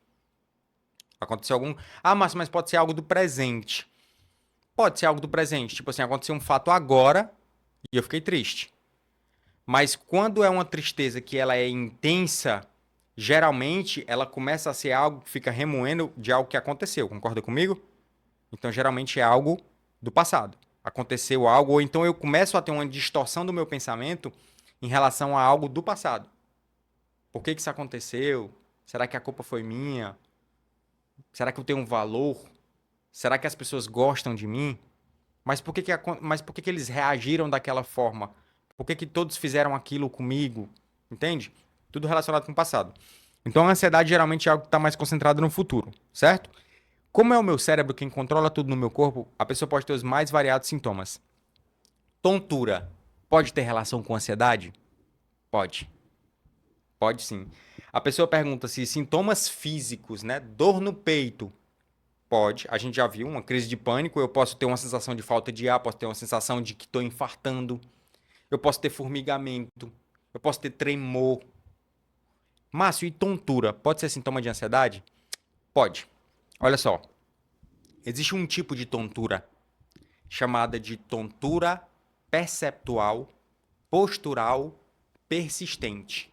A: Aconteceu algum... Ah, mas pode ser algo do presente. Pode ser algo do presente. Tipo assim, aconteceu um fato agora e eu fiquei triste. Mas quando é uma tristeza que ela é intensa, geralmente ela começa a ser algo que fica remoendo de algo que aconteceu. Concorda comigo? Então, geralmente é algo do passado. Aconteceu algo, ou então eu começo a ter uma distorção do meu pensamento em relação a algo do passado. Por que que isso aconteceu? Será que a culpa foi minha? Será que eu tenho um valor? Será que as pessoas gostam de mim? Mas por que que eles reagiram daquela forma? Por que que todos fizeram aquilo comigo? Entende? Tudo relacionado com o passado. Então a ansiedade geralmente é algo que está mais concentrado no futuro, certo? Como é o meu cérebro quem controla tudo no meu corpo, a pessoa pode ter os mais variados sintomas. Tontura pode ter relação com ansiedade? Pode. Pode sim. A pessoa pergunta se sintomas físicos, né? Dor no peito. Pode. A gente já viu uma crise de pânico. Eu posso ter uma sensação de falta de ar, posso ter uma sensação de que estou infartando. Eu posso ter formigamento. Eu posso ter tremor. Márcio, e tontura? Pode ser sintoma de ansiedade? Pode. Olha só. Existe um tipo de tontura chamada de tontura perceptual, postural, persistente.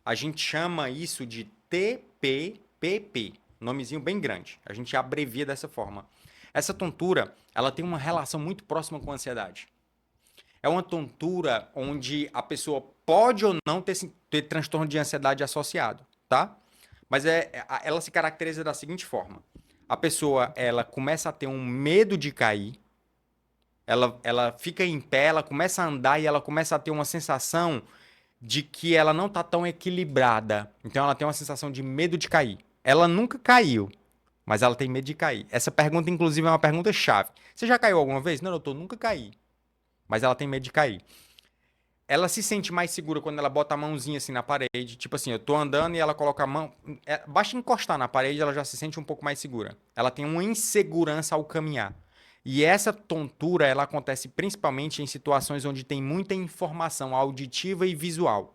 A: A gente chama isso de TPPP, nomezinho bem grande. A gente abrevia dessa forma. Essa tontura, ela tem uma relação muito próxima com a ansiedade. É uma tontura onde a pessoa pode ou não ter transtorno de ansiedade associado, tá? Mas ela se caracteriza da seguinte forma. A pessoa, ela começa a ter um medo de cair, ela fica em pé, ela começa a andar e ela começa a ter uma sensação de que ela não tá tão equilibrada. Então ela tem uma sensação de medo de cair. Ela nunca caiu, mas ela tem medo de cair. Essa pergunta, inclusive, é uma pergunta chave. Você já caiu alguma vez? Não, doutor, nunca caí. Mas ela tem medo de cair. Ela se sente mais segura quando ela bota a mãozinha assim na parede. Tipo assim, eu tô andando e ela coloca a mão. Basta encostar na parede, ela já se sente um pouco mais segura. Ela tem uma insegurança ao caminhar. E essa tontura, ela acontece principalmente em situações onde tem muita informação auditiva e visual.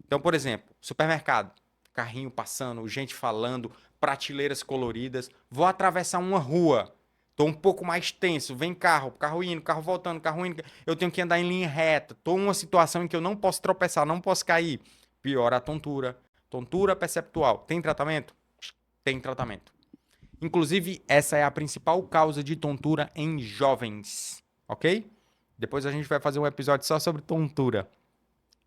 A: Então, por exemplo, supermercado, carrinho passando, gente falando, prateleiras coloridas. Vou atravessar uma rua. Tô um pouco mais tenso. Vem carro, carro indo, carro voltando, carro indo. Eu tenho que andar em linha reta. Tô em uma situação em que eu não posso tropeçar, não posso cair. Piora a tontura. Tontura perceptual. Tem tratamento? Tem tratamento. Inclusive, essa é a principal causa de tontura em jovens, ok? Depois a gente vai fazer um episódio só sobre tontura.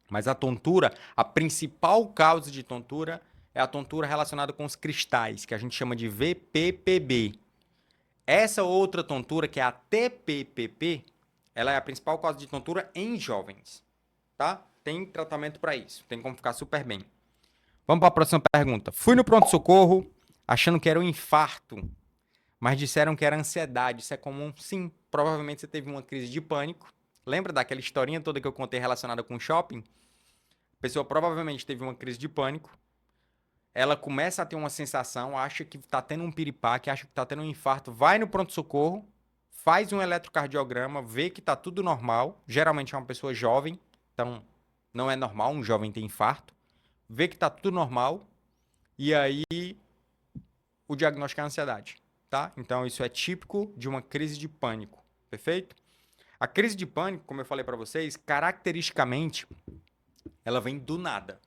A: Mas a tontura, a principal causa de tontura é a tontura relacionada com os cristais, que a gente chama de VPPB. Essa outra tontura, que é a TPPP, ela é a principal causa de tontura em jovens, tá? Tem tratamento para isso, tem como ficar super bem. Vamos para a próxima pergunta. Fui no pronto-socorro achando que era um infarto, mas disseram que era ansiedade. Isso é comum? Sim. Provavelmente você teve uma crise de pânico. Lembra daquela historinha toda que eu contei relacionada com shopping? A pessoa provavelmente teve uma crise de pânico. Ela começa a ter uma sensação, acha que está tendo um piripaque, acha que está tendo um infarto, vai no pronto-socorro, faz um eletrocardiograma, vê que está tudo normal. Geralmente é uma pessoa jovem, então não é normal um jovem ter infarto. Vê que está tudo normal e aí o diagnóstico é ansiedade, tá? Então isso é típico de uma crise de pânico, perfeito? A crise de pânico, como eu falei para vocês, caracteristicamente, ela vem do nada.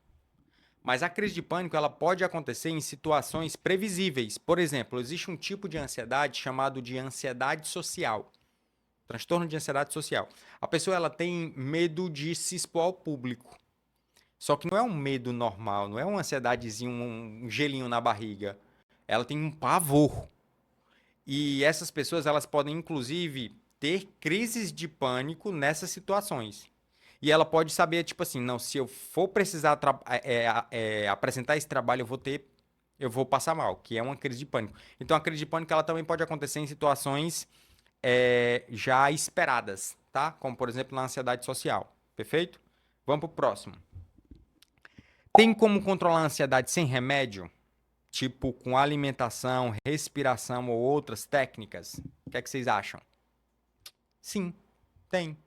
A: Mas a crise de pânico ela pode acontecer em situações previsíveis. Por exemplo, existe um tipo de ansiedade chamado de ansiedade social. Transtorno de ansiedade social. A pessoa ela tem medo de se expor ao público. Só que não é um medo normal, não é uma ansiedadezinha, um gelinho na barriga. Ela tem um pavor. E essas pessoas elas podem inclusive ter crises de pânico nessas situações. E ela pode saber, tipo assim, não, se eu for precisar apresentar esse trabalho, eu vou passar mal, que é uma crise de pânico. Então, a crise de pânico ela também pode acontecer em situações já esperadas, tá? Como, por exemplo, na ansiedade social. Perfeito? Vamos pro próximo. Tem como controlar a ansiedade sem remédio? Tipo, com alimentação, respiração ou outras técnicas? O que é que vocês acham? Sim, tem.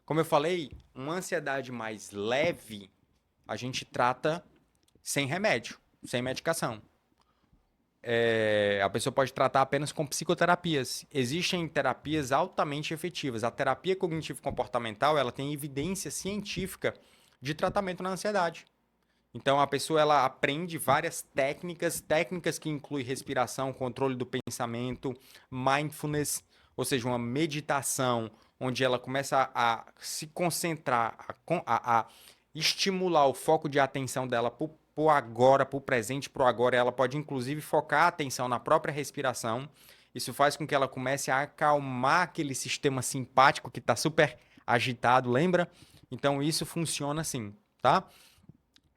A: Como eu falei, uma ansiedade mais leve a gente trata sem remédio, sem medicação. A pessoa pode tratar apenas com psicoterapias. Existem terapias altamente efetivas. A terapia cognitivo-comportamental ela tem evidência científica de tratamento na ansiedade. Então a pessoa ela aprende várias técnicas que incluem respiração, controle do pensamento, mindfulness, ou seja, uma meditação, onde ela começa a se concentrar, a estimular o foco de atenção dela para o agora, para o presente, para o agora. Ela pode inclusive focar a atenção na própria respiração. Isso faz com que ela comece a acalmar aquele sistema simpático que está super agitado, lembra? Então isso funciona assim, tá?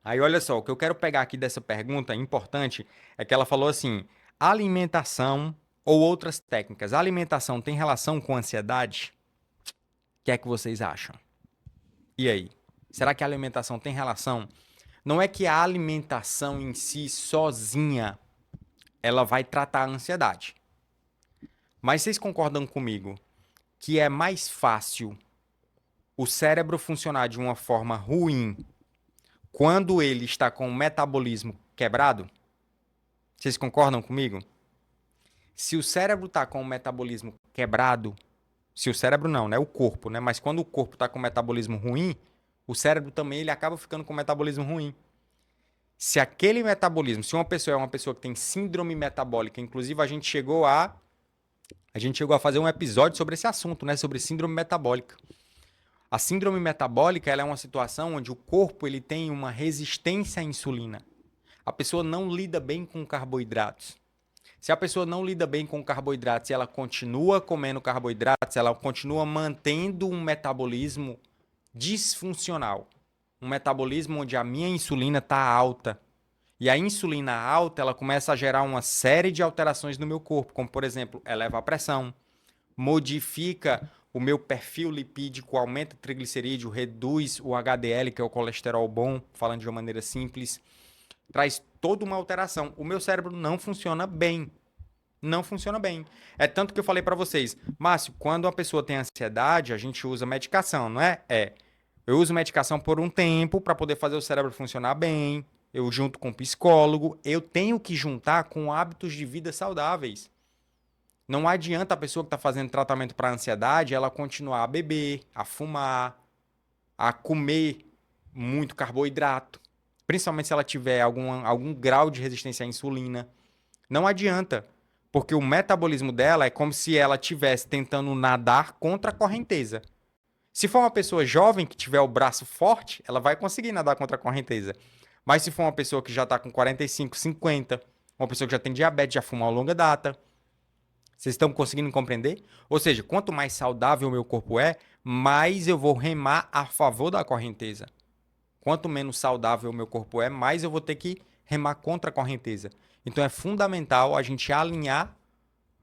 A: Aí olha só, o que eu quero pegar aqui dessa pergunta importante é que ela falou assim: alimentação ou outras técnicas. A alimentação tem relação com ansiedade? O que é que vocês acham? E aí? Será que a alimentação tem relação? Não é que a alimentação em si, sozinha, ela vai tratar a ansiedade. Mas vocês concordam comigo que é mais fácil o cérebro funcionar de uma forma ruim quando ele está com o metabolismo quebrado? Vocês concordam comigo? Se o cérebro está com o metabolismo quebrado, se o cérebro não, né? O corpo, né? Mas quando o corpo está com o metabolismo ruim, o cérebro também ele acaba ficando com o metabolismo ruim. Se aquele metabolismo, se uma pessoa é uma pessoa que tem síndrome metabólica, inclusive a gente chegou a fazer um episódio sobre esse assunto, né? Sobre síndrome metabólica. A síndrome metabólica ela é uma situação onde o corpo ele tem uma resistência à insulina. A pessoa não lida bem com carboidratos. Se a pessoa não lida bem com carboidratos e ela continua comendo carboidratos, ela continua mantendo um metabolismo disfuncional. Um metabolismo onde a minha insulina está alta. E a insulina alta, ela começa a gerar uma série de alterações no meu corpo, como por exemplo, eleva a pressão, modifica o meu perfil lipídico, aumenta o triglicerídeo, reduz o HDL, que é o colesterol bom, falando de uma maneira simples, traz toda uma alteração. O meu cérebro não funciona bem. Não funciona bem. É tanto que eu falei para vocês, Márcio, quando uma pessoa tem ansiedade, a gente usa medicação, não é? Eu uso medicação por um tempo para poder fazer o cérebro funcionar bem. Eu junto com o psicólogo, eu tenho que juntar com hábitos de vida saudáveis. Não adianta a pessoa que está fazendo tratamento para ansiedade, ela continuar a beber, a fumar, a comer muito carboidrato, principalmente se ela tiver algum grau de resistência à insulina. Não adianta, porque o metabolismo dela é como se ela estivesse tentando nadar contra a correnteza. Se for uma pessoa jovem que tiver o braço forte, ela vai conseguir nadar contra a correnteza. Mas se for uma pessoa que já está com 45, 50, uma pessoa que já tem diabetes, já fuma a longa data, vocês estão conseguindo compreender? Ou seja, quanto mais saudável o meu corpo é, mais eu vou remar a favor da correnteza. Quanto menos saudável o meu corpo é, mais eu vou ter que remar contra a correnteza. Então é fundamental a gente alinhar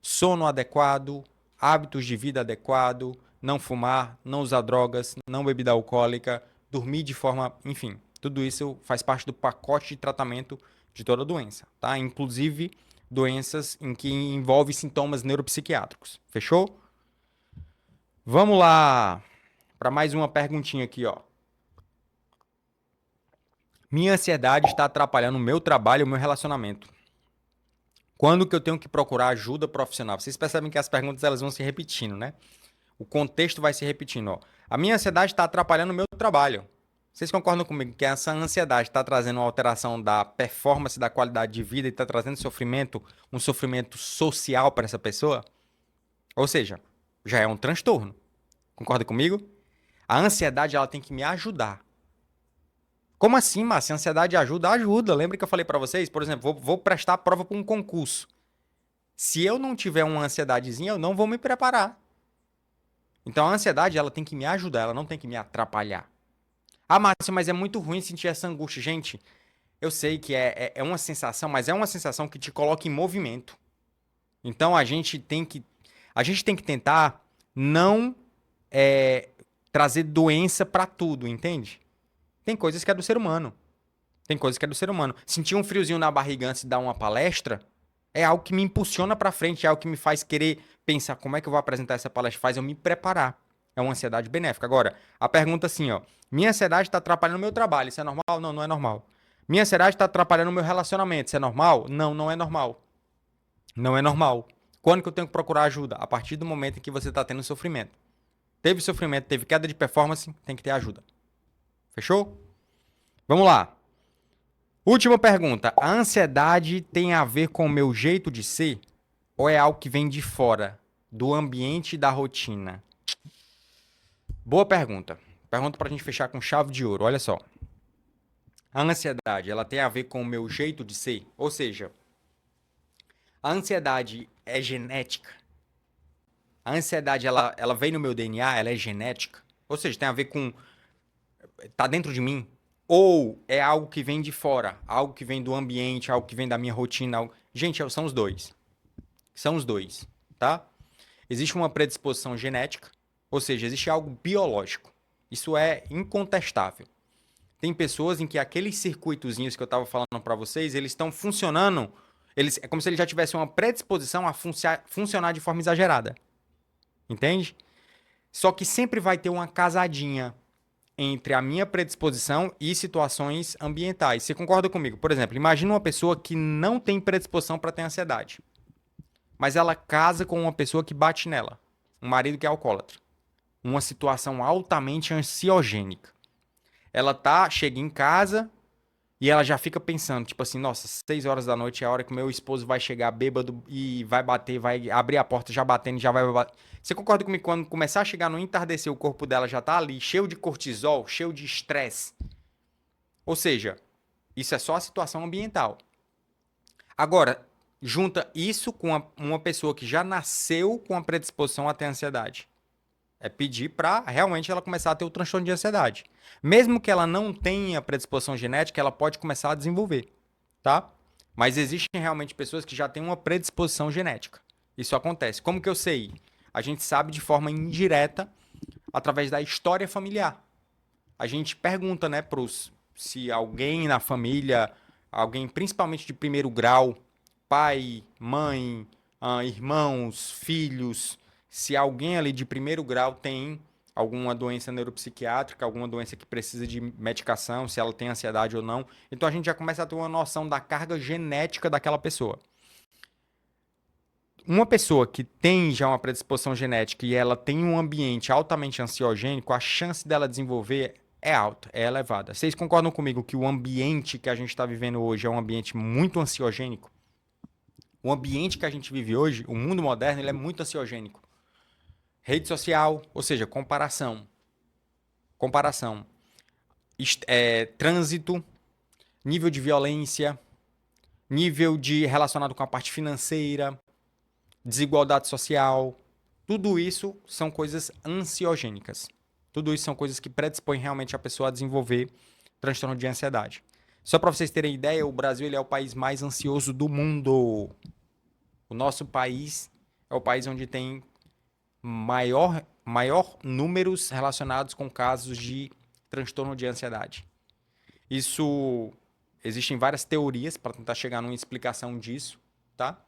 A: sono adequado, hábitos de vida adequado, não fumar, não usar drogas, não bebida alcoólica, dormir de forma, enfim, tudo isso faz parte do pacote de tratamento de toda doença, tá? Inclusive doenças em que envolve sintomas neuropsiquiátricos. Fechou? Vamos lá para mais uma perguntinha aqui, ó. Minha ansiedade está atrapalhando o meu trabalho e o meu relacionamento. Quando que eu tenho que procurar ajuda profissional? Vocês percebem que as perguntas elas vão se repetindo, né? O contexto vai se repetindo. Ó. A minha ansiedade está atrapalhando o meu trabalho. Vocês concordam comigo que essa ansiedade está trazendo uma alteração da performance, da qualidade de vida e está trazendo sofrimento, um sofrimento social para essa pessoa? Ou seja, já é um transtorno. Concorda comigo? A ansiedade, ela tem que me ajudar. Como assim, Márcio? A ansiedade ajuda? Ajuda. Lembra que eu falei para vocês? Por exemplo, vou prestar a prova para um concurso. Se eu não tiver uma ansiedadezinha, eu não vou me preparar. Então a ansiedade, ela tem que me ajudar, ela não tem que me atrapalhar. Ah, Márcio, mas é muito ruim sentir essa angústia. Gente, eu sei que é uma sensação, mas é uma sensação que te coloca em movimento. Então a gente tem que tentar não trazer doença para tudo, entende? Tem coisas que é do ser humano. Tem coisas que é do ser humano. Sentir um friozinho na barriga antes de dar uma palestra é algo que me impulsiona para frente, é algo que me faz querer pensar como é que eu vou apresentar essa palestra, faz eu me preparar. É uma ansiedade benéfica. Agora, a pergunta assim, ó, minha ansiedade está atrapalhando o meu trabalho, isso é normal? Não, não é normal. Minha ansiedade está atrapalhando o meu relacionamento, isso é normal? Não, não é normal. Não é normal. Quando que eu tenho que procurar ajuda? A partir do momento em que você está tendo sofrimento. Teve sofrimento, teve queda de performance, tem que ter ajuda. Fechou? Vamos lá. Última pergunta. A ansiedade tem a ver com o meu jeito de ser? Ou é algo que vem de fora, do ambiente e da rotina? Boa pergunta. Pergunta pra gente fechar com chave de ouro. Olha só. A ansiedade, ela tem a ver com o meu jeito de ser? Ou seja, a ansiedade é genética? A ansiedade, ela vem no meu DNA? Ela é genética? Ou seja, tem a ver com... Tá dentro de mim? Ou é algo que vem de fora? Algo que vem do ambiente, algo que vem da minha rotina? Gente, são os dois. São os dois, tá? Existe uma predisposição genética, ou seja, existe algo biológico. Isso é incontestável. Tem pessoas em que aqueles circuitozinhos que eu estava falando para vocês, eles estão funcionando, é como se eles já tivessem uma predisposição a funcionar de forma exagerada. Entende? Só que sempre vai ter uma casadinha entre a minha predisposição e situações ambientais. Você concorda comigo? Por exemplo, imagina uma pessoa que não tem predisposição para ter ansiedade, mas ela casa com uma pessoa que bate nela, um marido que é alcoólatra. Uma situação altamente ansiogênica. Chega em casa e ela já fica pensando, tipo assim, nossa, 6 horas da noite é a hora que meu esposo vai chegar bêbado e vai bater, vai abrir a porta já batendo, já vai bater. Você concorda comigo que quando começar a chegar no entardecer, o corpo dela já tá ali, cheio de cortisol, cheio de estresse? Ou seja, isso é só a situação ambiental. Agora, junta isso com uma pessoa que já nasceu com a predisposição a ter ansiedade. É pedir para realmente ela começar a ter o transtorno de ansiedade. Mesmo que ela não tenha predisposição genética, ela pode começar a desenvolver, tá? Mas existem realmente pessoas que já têm uma predisposição genética. Isso acontece. Como que eu sei? A gente sabe de forma indireta através da história familiar. A gente pergunta, né, se alguém na família, alguém principalmente de primeiro grau, pai, mãe, irmãos, filhos, se alguém ali de primeiro grau tem alguma doença neuropsiquiátrica, alguma doença que precisa de medicação, se ela tem ansiedade ou não. Então a gente já começa a ter uma noção da carga genética daquela pessoa. Uma pessoa que tem já uma predisposição genética e ela tem um ambiente altamente ansiogênico, a chance dela desenvolver é alta, é elevada. Vocês concordam comigo que o ambiente que a gente está vivendo hoje é um ambiente muito ansiogênico? O ambiente que a gente vive hoje, o mundo moderno, ele é muito ansiogênico. Rede social, ou seja, comparação. Comparação. Trânsito, nível de violência, nível de relacionado com a parte financeira, desigualdade social. Tudo isso são coisas ansiogênicas. Tudo isso são coisas que predispõem realmente a pessoa a desenvolver transtorno de ansiedade. Só para vocês terem ideia, o Brasil ele é o país mais ansioso do mundo. O nosso país é o país onde tem maior números relacionados com casos de transtorno de ansiedade. Isso, existem várias teorias para tentar chegar numa explicação disso, tá?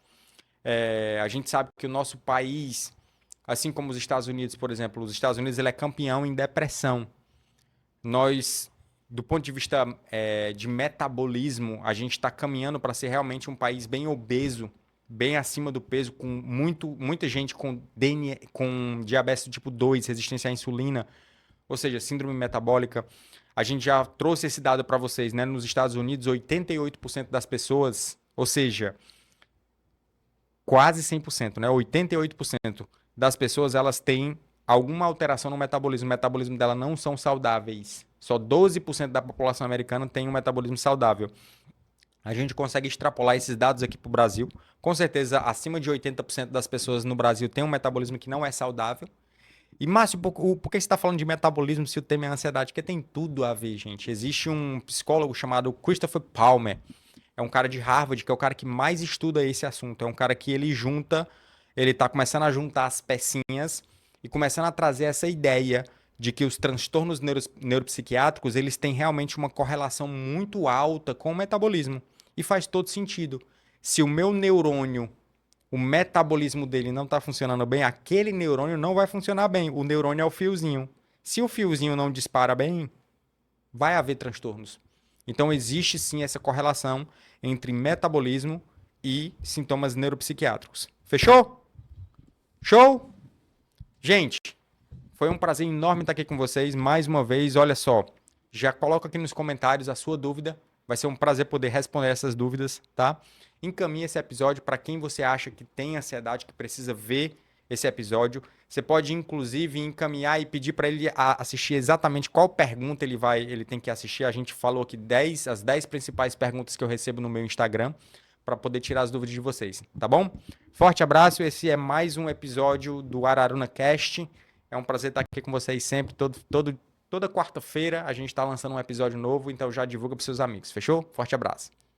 A: A gente sabe que o nosso país, assim como os Estados Unidos, por exemplo, os Estados Unidos ele é campeão em depressão. Nós, do ponto de vista de metabolismo, a gente está caminhando para ser realmente um país bem obeso, bem acima do peso, com muita gente com diabetes do tipo 2, resistência à insulina, ou seja, síndrome metabólica. A gente já trouxe esse dado para vocês, né? Nos Estados Unidos, 88% das pessoas, ou seja, quase 100%, né? 88% das pessoas, elas têm alguma alteração no metabolismo. O metabolismo dela não são saudáveis. Só 12% da população americana tem um metabolismo saudável. A gente consegue extrapolar esses dados aqui para o Brasil. Com certeza, acima de 80% das pessoas no Brasil têm um metabolismo que não é saudável. E, Márcio, por que você está falando de metabolismo se o tema é ansiedade? Porque tem tudo a ver, gente. Existe um psicólogo chamado Christopher Palmer. É um cara de Harvard, que é o cara que mais estuda esse assunto. É um cara que ele junta, ele está começando a juntar as pecinhas e começando a trazer essa ideia de que os transtornos neuropsiquiátricos, eles têm realmente uma correlação muito alta com o metabolismo. E faz todo sentido. Se o meu neurônio, o metabolismo dele não está funcionando bem, aquele neurônio não vai funcionar bem. O neurônio é o fiozinho. Se o fiozinho não dispara bem, vai haver transtornos. Então, existe sim essa correlação entre metabolismo e sintomas neuropsiquiátricos. Fechou? Show? Gente, foi um prazer enorme estar aqui com vocês. Mais uma vez, olha só, já coloca aqui nos comentários a sua dúvida. Vai ser um prazer poder responder essas dúvidas, tá? Encaminhe esse episódio para quem você acha que tem ansiedade, que precisa ver esse episódio. Você pode, inclusive, encaminhar e pedir para ele assistir exatamente qual pergunta ele tem que assistir. A gente falou aqui as 10 principais perguntas que eu recebo no meu Instagram para poder tirar as dúvidas de vocês, tá bom? Forte abraço, esse é mais um episódio do Araruna Cast. É um prazer estar aqui com vocês sempre, toda quarta-feira a gente está lançando um episódio novo, então já divulga para seus amigos, fechou? Forte abraço.